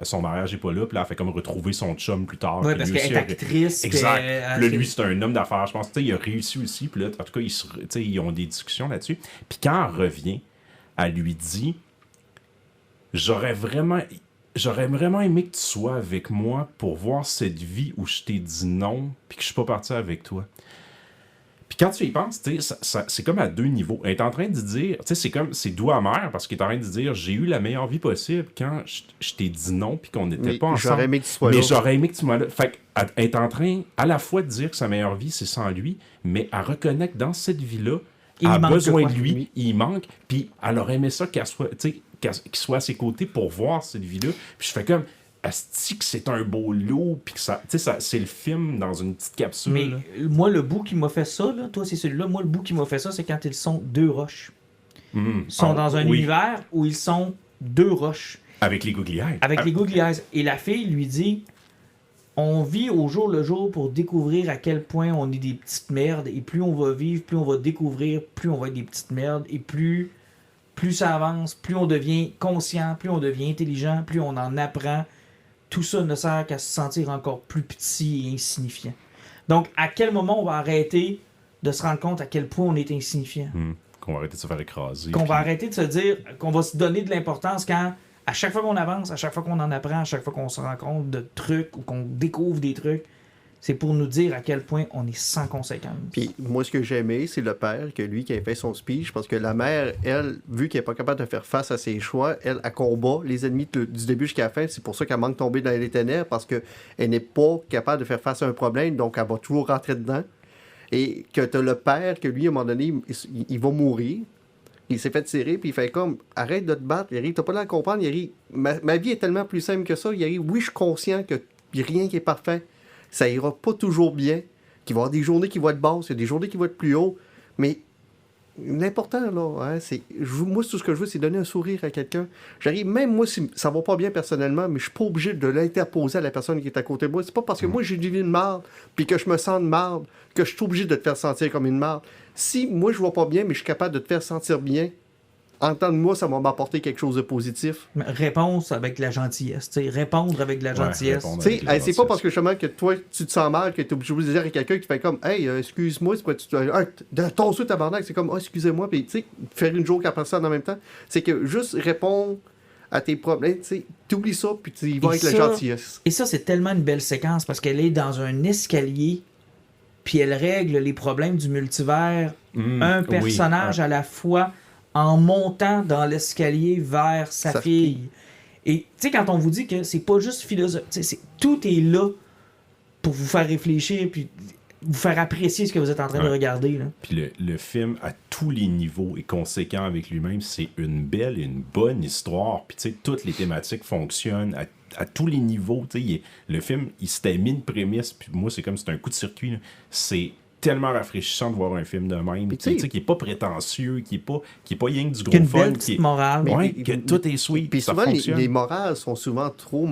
Speaker 4: son mariage n'est pas là, puis là, elle fait comme retrouver son chum plus tard.
Speaker 1: Ouais,
Speaker 4: que
Speaker 1: parce
Speaker 4: lui
Speaker 1: qu'elle
Speaker 4: aussi
Speaker 1: est
Speaker 4: aurait-
Speaker 1: actrice.
Speaker 4: Exact.
Speaker 1: puis elle-
Speaker 4: Puis là, lui, c'est un homme d'affaires, je pense. Tu sais, il a réussi aussi, puis là, en tout cas, ils ont des discussions là-dessus. Puis quand elle revient, elle lui dit « J'aurais vraiment aimé que tu sois avec moi pour voir cette vie où je t'ai dit non puis que je suis pas parti avec toi. » Puis quand tu y penses, c'est comme à deux niveaux. Elle est en train de dire, c'est doux amer parce qu'il est en train de dire, j'ai eu la meilleure vie possible quand je t'ai dit non puis qu'on n'était pas ensemble.
Speaker 3: J'aurais aimé que tu sois là.
Speaker 4: Mais j'aurais aimé que tu sois là. Fait qu'elle est en train à la fois de dire que sa meilleure vie c'est sans lui, mais elle reconnaît que dans cette vie-là, elle a besoin de lui, il manque, puis elle aurait aimé ça qu'il soit à ses côtés pour voir cette vie-là. Puis je fais comme, asti que c'est un beau lot, puis que ça, c'est le film dans une petite capsule.
Speaker 1: Mais
Speaker 4: là.
Speaker 1: moi, le bout qui m'a fait ça, là, toi, c'est celui-là. Moi, le bout qui m'a fait ça, c'est quand ils sont deux roches. Ils sont dans un univers où ils sont deux roches.
Speaker 4: Avec les googly eyes.
Speaker 1: Avec les googly eyes. Et la fille lui dit, on vit au jour le jour pour découvrir à quel point on est des petites merdes. Et plus on va vivre, plus on va découvrir, plus on va être des petites merdes. Et plus ça avance, plus on devient conscient, plus on devient intelligent, plus on en apprend. Tout ça ne sert qu'à se sentir encore plus petit et insignifiant. Donc, à quel moment on va arrêter de se rendre compte à quel point on est insignifiant?
Speaker 4: Qu'on va arrêter de se faire écraser.
Speaker 1: Qu'on va arrêter de se dire qu'on va se donner de l'importance quand, à chaque fois qu'on avance, à chaque fois qu'on en apprend, à chaque fois qu'on se rend compte de trucs ou qu'on découvre des trucs, c'est pour nous dire à quel point on est sans conséquence.
Speaker 3: Puis moi, ce que j'ai aimé, c'est le père, que lui qui a fait son speech, parce que la mère, elle, vu qu'elle n'est pas capable de faire face à ses choix, elle combat les ennemis du début jusqu'à la fin. C'est pour ça qu'elle manque de tomber dans les ténèbres, parce qu'elle n'est pas capable de faire face à un problème, donc elle va toujours rentrer dedans. Et que tu as le père, que lui, à un moment donné, il va mourir. Il s'est fait tirer, puis il fait comme, arrête de te battre, il arrive, t'as pas l'air à comprendre, il arrive, ma vie est tellement plus simple que ça, il arrive, oui, je suis conscient qu'il n'y a rien qui est parfait. Ça ira pas toujours bien, qu'il va y avoir des journées qui vont être basses, il y a des journées qui vont être plus haut, mais l'important, là, hein, moi, tout ce que je veux, c'est donner un sourire à quelqu'un. J'arrive, même moi, si ça va pas bien personnellement, mais je suis pas obligé de l'interposer à la personne qui est à côté de moi. C'est pas parce que moi, j'ai une vie de marde, puis que je me sens de marde, que je suis obligé de te faire sentir comme une marde. Si moi, je vais pas bien, mais je suis capable de te faire sentir bien, en temps de moi, ça va m'apporter quelque chose de positif.
Speaker 1: Réponse avec la gentillesse. Répondre avec la gentillesse.
Speaker 3: C'est pas parce que justement que toi, tu te sens mal que tu es obligé de dire à quelqu'un qui fait comme, hey, excuse-moi, c'est quoi, ton sou tabarnak, c'est comme, excusez-moi, puis tu sais, faire une joke après ça en même temps. C'est que juste répondre à tes problèmes, tu oublies ça, puis tu y vas avec la gentillesse.
Speaker 1: Et ça, c'est tellement une belle séquence parce qu'elle est dans un escalier, puis elle règle les problèmes du multivers, un personnage à la fois, en montant dans l'escalier vers sa fille. Et tu sais, quand on vous dit que c'est pas juste philosophe, tout est là pour vous faire réfléchir puis vous faire apprécier ce que vous êtes en train de regarder. Là.
Speaker 4: Puis le film, à tous les niveaux, est conséquent avec lui-même. C'est une belle et une bonne histoire. Puis tu sais, toutes les thématiques fonctionnent à tous les niveaux. Le film, il s'était mis une prémisse, puis moi, c'est comme c'est un coup de circuit. Là. C'est tellement rafraîchissant de voir un film de même, qui est pas prétentieux, qui est pas rien que du gros fun,
Speaker 1: qui est morale,
Speaker 4: que tout est sweet.
Speaker 3: Puis souvent les morales sont souvent trop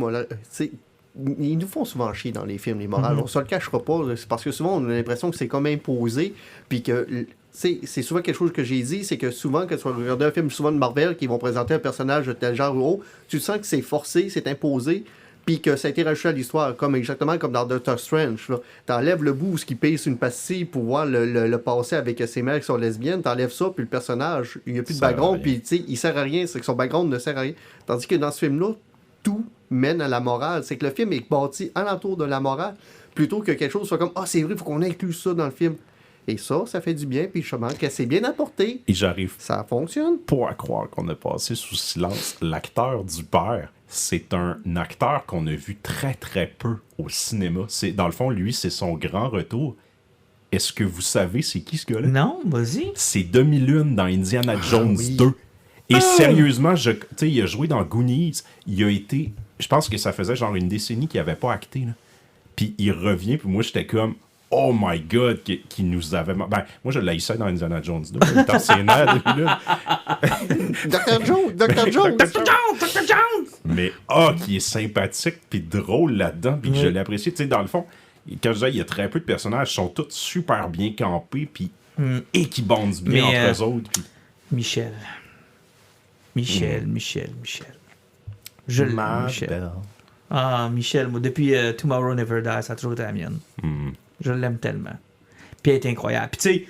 Speaker 3: ils nous font souvent chier dans les films, les morales. On se le cachera pas, c'est parce que souvent on a l'impression que c'est comme imposé, puis que c'est souvent quelque chose que j'ai dit, c'est que souvent quand tu vas regarder un film souvent de Marvel qui vont présenter un personnage de tel genre ou autre, tu sens que c'est forcé, c'est imposé, puis que ça a été rajouté à l'histoire, exactement comme dans Doctor Strange. T'enlèves le bout où il pèse une pastille pour voir le passé avec ses mères qui sont lesbiennes, t'enlèves ça, puis le personnage, il n'y a plus de background, puis il sert à rien, c'est que son background ne sert à rien. Tandis que dans ce film-là, tout mène à la morale. C'est que le film est bâti alentour de la morale, plutôt que quelque chose soit comme, c'est vrai, il faut qu'on inclue ça dans le film. Et ça fait du bien, puis justement, que c'est bien apporté.
Speaker 4: Et j'arrive
Speaker 3: ça fonctionne.
Speaker 4: Pas à croire qu'on a passé sous silence l'acteur du père. C'est un acteur qu'on a vu très très peu au cinéma. Dans le fond, lui, c'est son grand retour. Est-ce que vous savez c'est qui ce gars-là?
Speaker 1: Non, vas-y.
Speaker 4: C'est Demi-Lune dans Indiana Jones 2. Et sérieusement, il a joué dans Goonies. Il a été... Je pense que ça faisait genre une décennie qu'il n'avait pas acté. Là. Puis il revient, puis moi, j'étais comme... Oh my God, qui nous avait... Ben, moi, je l'haïssais dans Indiana Jones 2. Dans ses nerfs,
Speaker 3: Dr. Jones!
Speaker 4: Mais, qui est sympathique puis drôle là-dedans, puis que je l'apprécie. Tu sais, dans le fond, quand je disais, il y a très peu de personnages qui sont tous super bien campés, puis et qui bondent bien entre eux autres. Puis...
Speaker 1: Michel. Je l'aime, Michel. Michel, moi, depuis Tomorrow Never Dies, ça a toujours été la mienne. Je l'aime tellement. Puis elle est incroyable. Puis tu sais,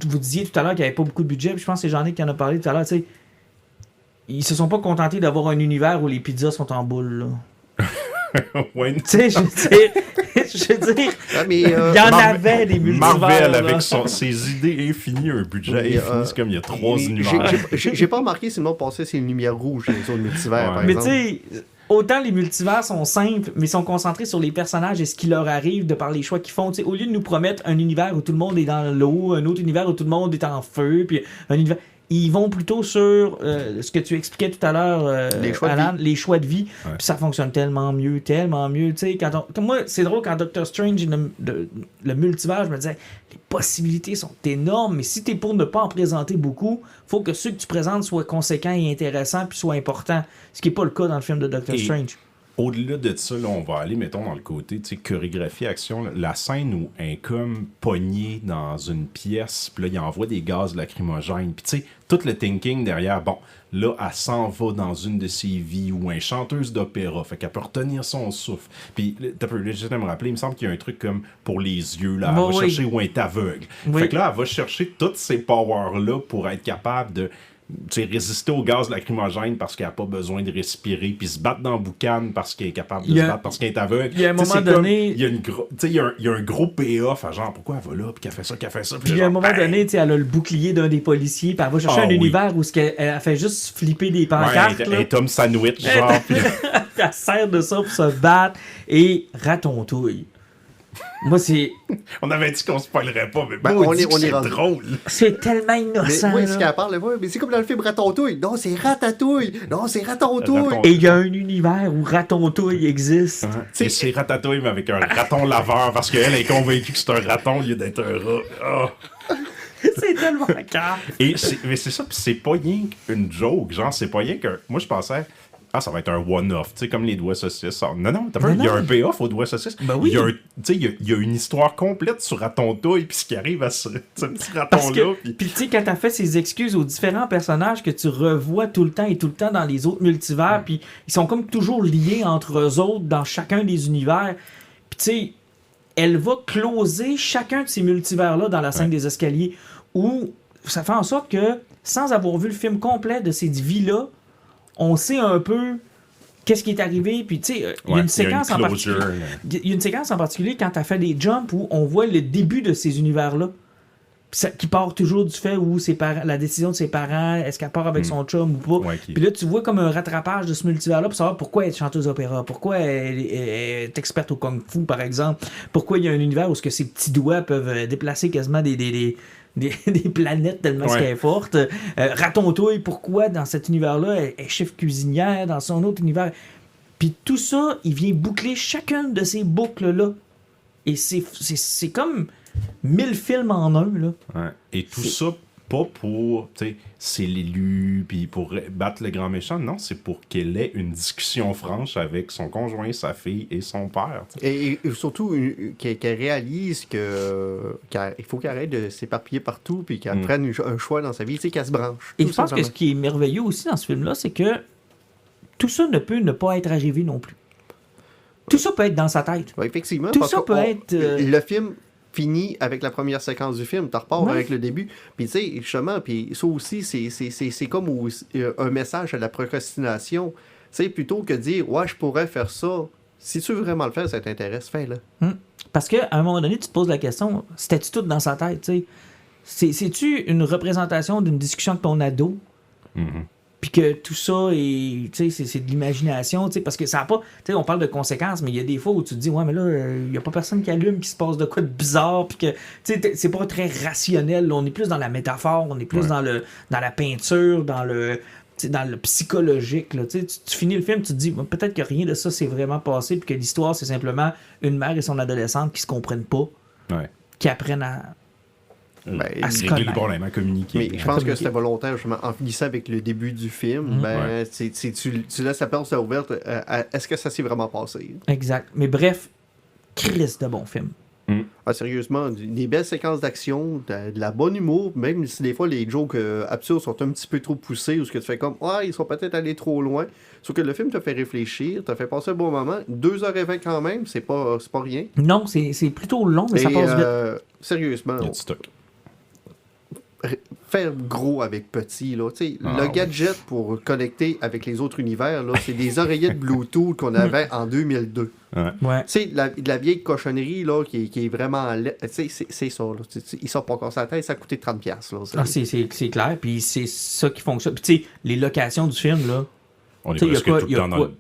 Speaker 1: vous disiez tout à l'heure qu'il n'y avait pas beaucoup de budget, puis je pense que c'est Jean-Nic qui en a parlé tout à l'heure, tu sais, ils se sont pas contentés d'avoir un univers où les pizzas sont en boule, là.
Speaker 4: Ouais,
Speaker 1: Tu sais, je veux dire,
Speaker 3: Ah, mais,
Speaker 1: il y en avait des multivers.
Speaker 4: Marvel,
Speaker 1: là.
Speaker 4: avec ses idées infinies, un budget infini, c'est comme il y a 3 univers.
Speaker 3: J'ai pas remarqué si le monde pensait c'est une lumière rouge dans les autres multivers,
Speaker 4: Ouais.
Speaker 3: par
Speaker 1: Mais tu
Speaker 3: exemple.
Speaker 1: sais, autant les multivers sont simples, mais sont concentrés sur les personnages et ce qui leur arrive de par les choix qu'ils font. Tu sais, au lieu de nous promettre un univers où tout le monde est dans l'eau, un autre univers où tout le monde est en feu, puis un univers... Ils vont plutôt sur ce que tu expliquais tout à l'heure,
Speaker 3: Les choix de
Speaker 1: Alan, les choix de vie.
Speaker 4: Ouais.
Speaker 1: Puis ça fonctionne tellement mieux, tellement mieux. Tu sais, comme moi, c'est drôle, quand Doctor Strange, le multivers, je me disais, les possibilités sont énormes, mais si t'es pour ne pas en présenter beaucoup, faut que ceux que tu présentes soient conséquents et intéressants, puis soient importants. Ce qui n'est pas le cas dans le film de Doctor
Speaker 4: Et-
Speaker 1: Strange.
Speaker 4: Au-delà de ça, là, on va aller, mettons, dans le côté, tu sais, chorégraphie, action. Là, la scène où elle est comme pognée dans une pièce, puis là, il envoie des gaz lacrymogènes. Puis tu sais, tout le thinking derrière, bon, là, elle s'en va dans une de ses vies ou une chanteuse d'opéra, fait qu'elle peut retenir son souffle. Puis, t'as peu, là, juste à me rappeler, il me semble qu'il y a un truc comme pour les yeux, là, elle
Speaker 1: Bon,
Speaker 4: va
Speaker 1: oui.
Speaker 4: chercher où elle est aveugle.
Speaker 1: Oui.
Speaker 4: Fait que là, elle va chercher toutes ces powers-là pour être capable de... tu sais, résister au gaz lacrymogène parce qu'elle n'a pas besoin de respirer, puis se battre dans le boucan parce qu'elle est capable de
Speaker 1: Il y a-
Speaker 4: se battre parce qu'elle est aveugle.
Speaker 1: il y a un
Speaker 4: Tu sais,
Speaker 1: moment
Speaker 4: c'est comme-
Speaker 1: donné-
Speaker 4: il y a une gros, tu sais, il y a un gros payoff à genre pourquoi elle va là, puis qu'elle fait ça,
Speaker 1: Puis à un moment donné, tu sais, elle a le bouclier d'un des policiers, puis elle va chercher
Speaker 4: Ah
Speaker 1: un
Speaker 4: oui.
Speaker 1: univers où elle fait juste flipper des pancartes.
Speaker 4: Ouais,
Speaker 1: là.
Speaker 4: un Tom Sandwich, genre. puis-
Speaker 1: Elle sert de ça pour se battre et raton-touille. Moi,
Speaker 4: on avait dit qu'on spoilerait pas, mais
Speaker 3: Ben,
Speaker 4: bon,
Speaker 3: on
Speaker 4: on
Speaker 3: est- on est
Speaker 4: c'est
Speaker 3: rendu.
Speaker 4: drôle.
Speaker 1: c'est tellement
Speaker 3: Mais
Speaker 1: innocent.
Speaker 3: oui,
Speaker 1: là.
Speaker 3: ce qu'elle parle, ouais, mais c'est comme dans le film Ratatouille. Non, c'est Ratatouille. Non, c'est Ratatouille.
Speaker 4: Raton-
Speaker 1: Et il y a un univers où raton-touille existe.
Speaker 4: Et c'est Ratatouille, mais avec un raton laveur, parce qu'elle est convaincue que c'est un raton au lieu d'être un rat. Ah.
Speaker 1: C'est tellement calme.
Speaker 4: Mais c'est ça, puis c'est pas rien qu'une joke, genre, c'est pas rien que... Moi, je pensais... Ah, ça va être un one-off, tu sais, comme les doigts saucisses. Non, t'as vu, il y a un payoff aux doigts saucisses.
Speaker 1: Ben oui.
Speaker 4: Il y a tu sais, il y a une histoire complète sur Raton-Touille, puis ce qui arrive à ce petit
Speaker 1: Parce
Speaker 4: raton-là.
Speaker 1: que,
Speaker 4: Puis...
Speaker 1: puis tu sais, quand t'as fait ces excuses aux différents personnages que tu revois tout le temps dans les autres multivers, puis ils sont comme toujours liés entre eux autres dans chacun des univers. Puis tu sais, elle va closer chacun de ces multivers-là dans la scène des escaliers, où ça fait en sorte que, sans avoir vu le film complet de ces vies-là, on sait un peu qu'est-ce qui est arrivé. Puis tu sais, il y a une séquence en particulier.
Speaker 4: closure, là.
Speaker 1: Il y a une séquence en particulier quand t'as fait des jumps où on voit le début de ces univers-là. Puis qui part toujours du fait où la décision de ses parents, est-ce qu'elle part avec son chum ou pas.
Speaker 4: Ouais,
Speaker 1: Puis là, tu vois comme un rattrapage de ce multivers-là pour savoir pourquoi elle est chanteuse d'opéra, pourquoi elle est experte au kung-fu, par exemple. Pourquoi il y a un univers où ce que ses petits doigts peuvent déplacer quasiment des planètes tellement
Speaker 4: Ouais.
Speaker 1: qu'elle est forte. Raton-touille, pourquoi dans cet univers-là, elle est chef cuisinière, dans son autre univers. Puis tout ça, il vient boucler chacune de ces boucles-là. Et c'est comme 1000 films en un, là.
Speaker 4: Ouais. Et tout ça, pas pour, tu sais, c'est l'élu, puis pour battre le grand méchant. Non, c'est pour qu'elle ait une discussion franche avec son conjoint, sa fille et son père. Tu sais.
Speaker 3: Et surtout, qu'elle réalise qu'il faut qu'elle arrête de s'éparpiller partout puis qu'elle prenne un choix dans sa vie, tu sais, qu'elle se branche.
Speaker 1: Et
Speaker 3: Tout
Speaker 1: je pense que
Speaker 3: simplement.
Speaker 1: ce qui est merveilleux aussi dans ce film-là, c'est que tout ça ne peut ne pas être arrivé non plus. Tout ça peut être dans sa tête.
Speaker 3: Ouais, effectivement.
Speaker 1: Tout
Speaker 3: parce
Speaker 1: ça
Speaker 3: que
Speaker 1: peut être,
Speaker 3: Le film finit avec la première séquence du film. Tu repars
Speaker 1: Ouais.
Speaker 3: avec le début. Puis tu sais, justement, puis ça aussi, c'est comme un message à la procrastination. Tu sais, plutôt que de dire « Ouais, je pourrais faire ça », si tu veux vraiment le faire, ça t'intéresse, fais-le.
Speaker 1: Parce qu'à un moment donné, tu te poses la question, c'était-tu tout dans sa tête, tu sais? C'est-tu une représentation d'une discussion avec ton ado? Puis que tout ça est, tu sais, c'est de l'imagination, tu sais, parce que ça n'a pas, tu sais, on parle de conséquences, mais il y a des fois où tu te dis, ouais, mais là, il n'y a pas personne qui allume, qui se passe de quoi de bizarre, puis que, tu sais, c'est pas très rationnel, là. On est plus dans la métaphore, on est plus dans la peinture, dans le psychologique, là, tu sais, tu finis le film, tu te dis, peut-être que rien de ça s'est vraiment passé, puis que l'histoire, c'est simplement une mère et son adolescente qui se comprennent pas,
Speaker 4: Ouais.
Speaker 1: qui apprennent à
Speaker 3: Ben,
Speaker 1: se
Speaker 4: Régler
Speaker 1: connaître.
Speaker 4: le problème, à communiquer.
Speaker 3: Mais je pense que c'était volontaire, justement, en finissant avec le début du film, ben, tu laisses la porte ouverte. Est-ce que ça s'est vraiment passé?
Speaker 1: Exact. Mais bref, Christ de bon film.
Speaker 3: Ah, sérieusement, des belles séquences d'action, de la bonne humour, même si des fois les jokes absurdes sont un petit peu trop poussés ou ce que tu fais comme ah, ils sont peut-être allés trop loin. Sauf que le film te fait réfléchir, te fait passer un bon moment. 2h20 quand même, c'est pas rien.
Speaker 1: Non, c'est plutôt long, mais ça
Speaker 3: Et,
Speaker 1: passe vite.
Speaker 3: sérieusement,
Speaker 4: Il y a du stock.
Speaker 3: faire gros avec petit. Là. Le gadget pour connecter avec les autres univers, là, c'est des oreillettes Bluetooth qu'on avait en 2002.
Speaker 1: Ouais.
Speaker 3: La vieille cochonnerie là, qui est vraiment... C'est ça. Là. Ils sortent pas encore ça la tête, ça a coûté 30$. Là,
Speaker 1: c'est clair, puis c'est ça qui fonctionne. Puis tu sais, les locations du film, là...
Speaker 4: On est presque tout le temps dans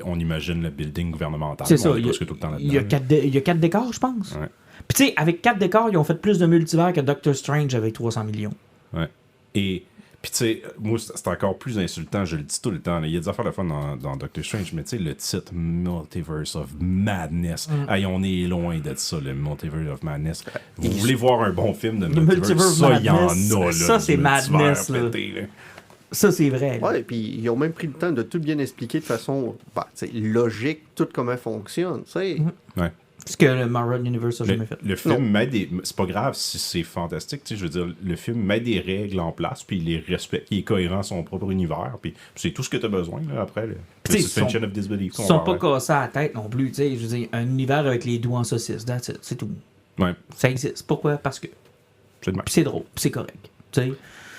Speaker 4: on imagine le building gouvernemental.
Speaker 1: C'est ça,
Speaker 4: on est presque tout le temps là-dedans.
Speaker 1: Il y a 4 décors, je pense.
Speaker 4: Ouais.
Speaker 1: Puis tu sais, avec 4 décors, ils ont fait plus de multivers que Doctor Strange avec 300 millions.
Speaker 4: Ouais. Et puis tu sais, moi c'est encore plus insultant, je le dis tout le temps. Là. Il y a des affaires de fun dans Doctor Strange, mais tu sais, le titre Multiverse of Madness. Hey, on est loin d'être ça, le Multiverse of Madness. Vous voulez voir un bon film de Multiverse? Ça, il y en a. Là,
Speaker 1: ça, c'est Madness. Là. Ça, c'est vrai.
Speaker 3: Ouais, puis ils ont même pris le temps de tout bien expliquer de façon logique, tout comment fonctionne. Ouais.
Speaker 1: Ce que le Marvel Universe a jamais fait.
Speaker 4: Le film met des... C'est pas grave si c'est fantastique, tu sais, je veux dire, le film met des règles en place, puis il les respecte, il est cohérent à son propre univers, puis c'est tout ce que tu as besoin, là, après. Le suspension of disbelief.
Speaker 1: Ils sont pas cassés à la tête non plus, tu sais, je veux dire, un univers avec les doigts en saucisse, that's it, c'est tout.
Speaker 4: Ouais.
Speaker 1: Ça existe. Pourquoi? Parce que... Puis c'est drôle, puis c'est correct, tu sais.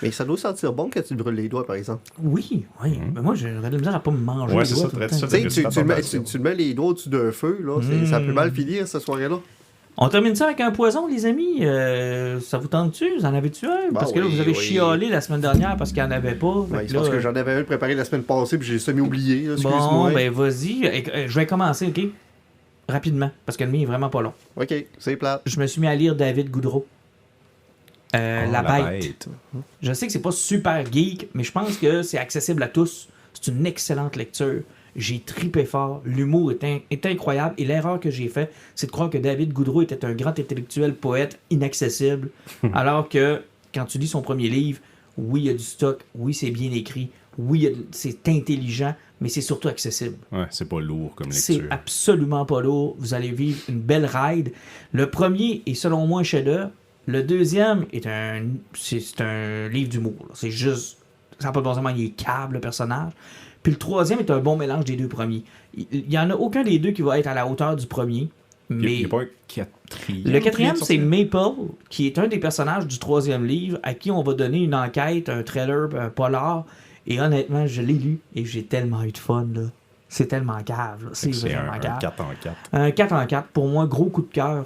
Speaker 3: Mais ça doit sentir bon quand tu te brûles les doigts, par exemple.
Speaker 1: Oui. Mais moi, j'aurais de la misère à pas me manger
Speaker 4: les
Speaker 1: doigts.
Speaker 3: Tu mets les doigts au-dessus d'un feu, là, ça peut mal finir, cette soirée-là.
Speaker 1: On termine ça avec un poison, les amis. Ça vous tente-tu? Vous en avez-tu un? Parce que là, vous avez chialé la semaine dernière parce qu'il n'y en avait pas.
Speaker 3: Je pense que j'en avais un préparé la semaine passée puis j'ai semi-oublié. Excuse-moi.
Speaker 1: Bon, ben vas-y. Je vais commencer, OK? Rapidement, parce que le mien est vraiment pas long.
Speaker 3: OK, c'est plat.
Speaker 1: Je me suis mis à lire David Goudreau. La Bête. Je sais que c'est pas super geek, mais je pense que c'est accessible à tous. C'est une excellente lecture. J'ai tripé fort. L'humour est incroyable. Et l'erreur que j'ai faite, c'est de croire que David Goudreau était un grand intellectuel poète inaccessible. Alors que, quand tu lis son premier livre, oui, il y a du stock. Oui, c'est bien écrit. Oui, c'est intelligent, mais c'est surtout accessible.
Speaker 4: Ouais, c'est pas lourd comme lecture.
Speaker 1: C'est absolument pas lourd. Vous allez vivre une belle ride. Le premier est, selon moi, un chef-d'œuvre. Le deuxième c'est un livre d'humour. C'est juste... Ça n'a pas de bon sens, il est câble, le personnage. Puis le troisième est un bon mélange des deux premiers. Il n'y en a aucun des deux qui va être à la hauteur du premier. Mais
Speaker 4: il n'y a pas un quatrième.
Speaker 1: Le quatrième, c'est Maple, qui est un des personnages du troisième livre, à qui on va donner une enquête, un trailer, un polar. Et honnêtement, je l'ai lu et j'ai tellement eu de fun, là. C'est tellement cave, là. C'est vraiment cave.
Speaker 4: Un 4 en 4.
Speaker 1: Un 4 en 4, pour moi, gros coup de cœur.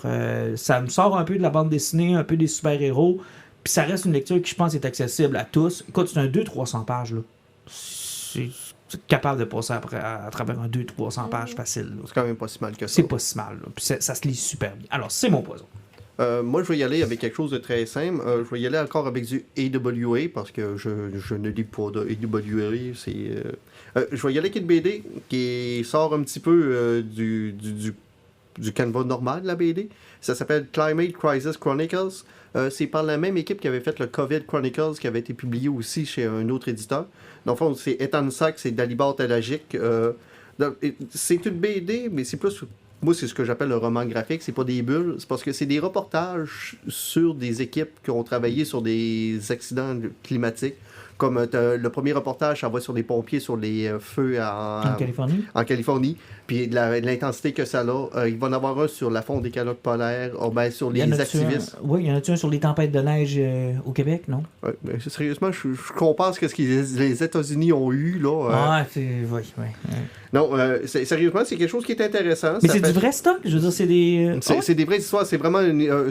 Speaker 1: Ça me sort un peu de la bande dessinée, un peu des super-héros. Puis ça reste une lecture qui, je pense, est accessible à tous. Écoute, c'est un 200-300 pages, là. C'est capable de passer à travers un 200-300 pages facile, là.
Speaker 3: C'est quand même pas si mal que ça.
Speaker 1: C'est pas si mal, là. Puis ça se lit super bien. Alors, c'est mon poison.
Speaker 3: Moi, je vais y aller avec quelque chose de très simple. Je vais y aller encore avec du AWA parce que je ne lis pas de AWA. Je vais y aller avec une BD qui sort un petit peu du canevas normal de la BD. Ça s'appelle Climate Crisis Chronicles. C'est par la même équipe qui avait fait le COVID Chronicles qui avait été publié aussi chez un autre éditeur. Dans le fond, c'est Ethan Sachs et Dalibor Talagic. C'est une BD, mais c'est plus... Moi, c'est ce que j'appelle un roman graphique. C'est pas des bulles. C'est parce que c'est des reportages sur des équipes qui ont travaillé sur des accidents climatiques. Comme le premier reportage, ça va sur des pompiers sur les feux en Californie. Puis l'intensité que ça a. Il va en avoir un sur la fonte des calottes polaires, sur les activistes.
Speaker 1: Oui, il y en a-tu un sur les tempêtes de neige au Québec, non?
Speaker 3: Sérieusement, je compare ce que les États-Unis ont eu. Là,
Speaker 1: oui.
Speaker 3: Non, sérieusement, c'est quelque chose qui est intéressant.
Speaker 1: Mais c'est du vrai stock? Je veux dire, c'est des...
Speaker 3: C'est des vraies histoires. C'est vraiment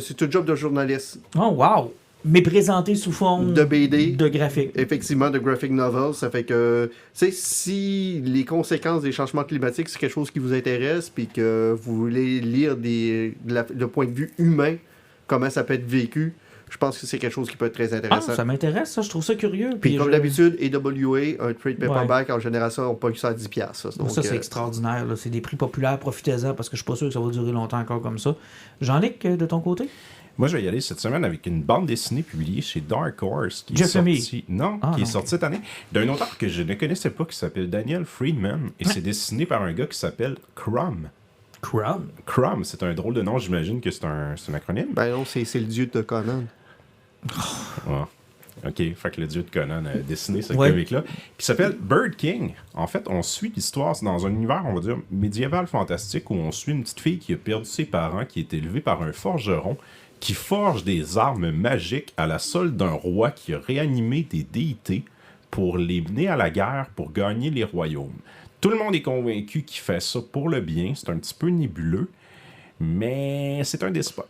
Speaker 3: c'est un job de journaliste.
Speaker 1: Oh, wow! Mais présenté sous forme
Speaker 3: de BD,
Speaker 1: de graphique.
Speaker 3: Effectivement, de graphic novel. Ça fait que, tu sais, si les conséquences des changements climatiques, c'est quelque chose qui vous intéresse, puis que vous voulez lire le point de vue humain, comment ça peut être vécu, je pense que c'est quelque chose qui peut être très intéressant.
Speaker 1: Ça m'intéresse, ça. Je trouve ça curieux.
Speaker 3: Puis comme d'habitude, AWA, un trade paperback, en général, ça, on peut ça à 10$. Donc,
Speaker 1: ça, c'est extraordinaire. Là. C'est des prix populaires. Profitez-en, parce que je suis pas sûr que ça va durer longtemps encore comme ça. Jean-Luc, de ton côté?
Speaker 4: Moi, je vais y aller cette semaine avec une bande dessinée publiée chez Dark Horse qui est sortie cette année, d'un auteur que je ne connaissais pas qui s'appelle Daniel Friedman et c'est dessiné par un gars qui s'appelle Crumb. Crumb, c'est un drôle de nom, j'imagine que c'est un acronyme.
Speaker 3: Ben non, c'est le dieu de Conan.
Speaker 4: OK, fait que le dieu de Conan a dessiné ce
Speaker 1: Ouais.
Speaker 4: comic-là, qui s'appelle Bird King. En fait, on suit l'histoire c'est dans un univers, on va dire, médiéval fantastique, où on suit une petite fille qui a perdu ses parents, qui est élevée par un forgeron, qui forge des armes magiques à la solde d'un roi qui a réanimé des déités pour les mener à la guerre pour gagner les royaumes. Tout le monde est convaincu qu'il fait ça pour le bien, c'est un petit peu nébuleux, mais c'est un despote.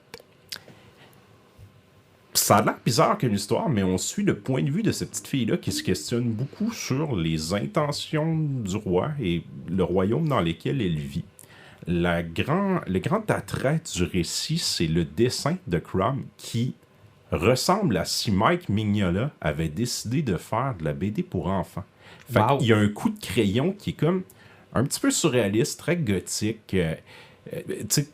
Speaker 4: Ça a l'air bizarre qu'une histoire, mais on suit le point de vue de cette petite fille-là qui se questionne beaucoup sur les intentions du roi et le royaume dans lequel elle vit. Le grand attrait du récit, c'est le dessin de Crumb qui ressemble à si Mike Mignola avait décidé de faire de la BD pour enfants. Fait
Speaker 1: Wow.
Speaker 4: qu'il y a un coup de crayon qui est comme un petit peu surréaliste, très gothique, tu sais,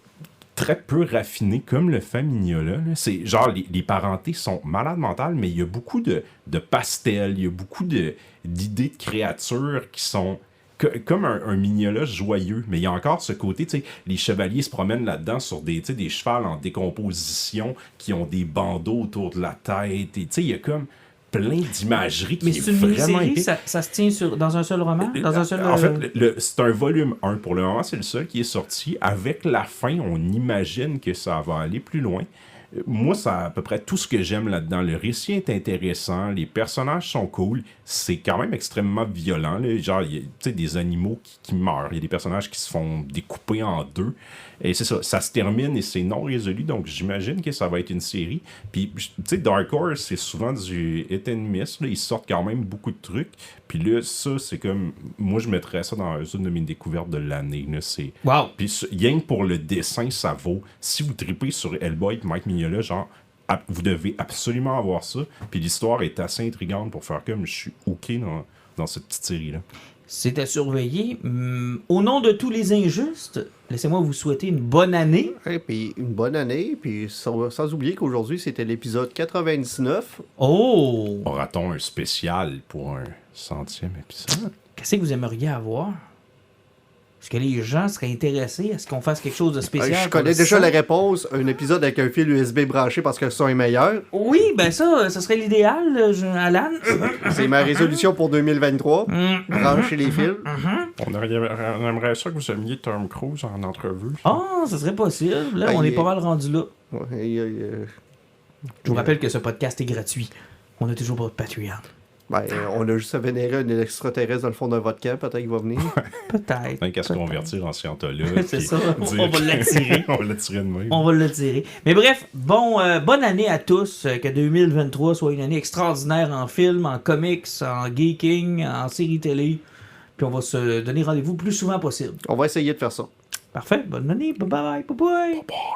Speaker 4: très peu raffiné, comme le fait Mignola. Là. C'est genre, les parentés sont malades mentales, mais il y a beaucoup de pastels, il y a beaucoup d'idées de créatures qui sont comme un Mignola joyeux, mais il y a encore ce côté, tu sais, les chevaliers se promènent là-dedans sur des chevals en décomposition qui ont des bandeaux autour de la tête, et tu sais, il y a comme plein d'imagerie qui
Speaker 1: Mais
Speaker 4: est
Speaker 1: c'est une
Speaker 4: vraiment
Speaker 1: mini-série,
Speaker 4: épique.
Speaker 1: ça se tient dans un seul roman? Dans un seul,
Speaker 4: En fait, c'est un volume 1. Pour le moment, c'est le seul qui est sorti. Avec la fin, on imagine que ça va aller plus loin. Moi, c'est à peu près tout ce que j'aime là-dedans. Le récit est intéressant, les personnages sont cool, c'est quand même extrêmement violent. Là. Genre, il y a tu sais, des animaux qui meurent, il y a des personnages qui se font découper en deux. Et c'est ça, ça se termine et c'est non résolu, donc j'imagine que ça va être une série. Puis, tu sais, Dark Horse, c'est souvent du hit and miss, là. Ils sortent quand même beaucoup de trucs. Puis là, ça, c'est comme... Moi, je mettrais ça dans une de mes découvertes de l'année. Là. C'est...
Speaker 1: Wow!
Speaker 4: Puis rien que pour le dessin, ça vaut. Si vous tripez sur Hellboy et Mike Mignola, genre, vous devez absolument avoir ça. Puis l'histoire est assez intrigante pour faire comme je suis OK dans cette petite série-là.
Speaker 1: C'est à surveiller. Au nom de tous les injustes, laissez-moi vous souhaiter une bonne année.
Speaker 3: Et puis une bonne année, puis sans oublier qu'aujourd'hui, c'était l'épisode 99.
Speaker 1: Oh!
Speaker 4: Aura-t-on un spécial pour un 100e épisode?
Speaker 1: Qu'est-ce que vous aimeriez avoir? Est-ce que les gens seraient intéressés à ce qu'on fasse quelque chose de spécial?
Speaker 3: Je connais
Speaker 1: pour le
Speaker 3: déjà
Speaker 1: 100?
Speaker 3: la réponse. Un épisode avec un fil USB branché parce que le son est meilleur.
Speaker 1: Oui, ben ça serait l'idéal, Alan.
Speaker 3: C'est ma résolution pour 2023. Brancher les fils.
Speaker 4: On aimerait ça que vous aimiez Tom Cruise en entrevue.
Speaker 1: Ah, ça serait possible. Là, on est pas mal rendu là.
Speaker 3: Ouais,
Speaker 1: Je vous rappelle que ce podcast est gratuit. On a toujours pas de Patreon.
Speaker 3: ben, on a juste à vénérer un extraterrestre dans le fond d'un vodka. Peut-être qu'il va venir.
Speaker 1: Peut-être.
Speaker 4: Tant qu'à se
Speaker 1: peut-être.
Speaker 4: convertir en scientologue.
Speaker 1: C'est
Speaker 4: puis
Speaker 1: ça.
Speaker 4: dire
Speaker 1: On va l'attirer.
Speaker 4: On va l'attirer de même.
Speaker 1: On va le tirer. Mais bref, bonne année à tous. Que 2023 soit une année extraordinaire en film, en comics, en geeking, en série télé. Puis on va se donner rendez-vous le plus souvent possible.
Speaker 3: On va essayer de faire ça.
Speaker 1: Parfait. Bonne année. Bye bye. Bye bye.
Speaker 4: Bye.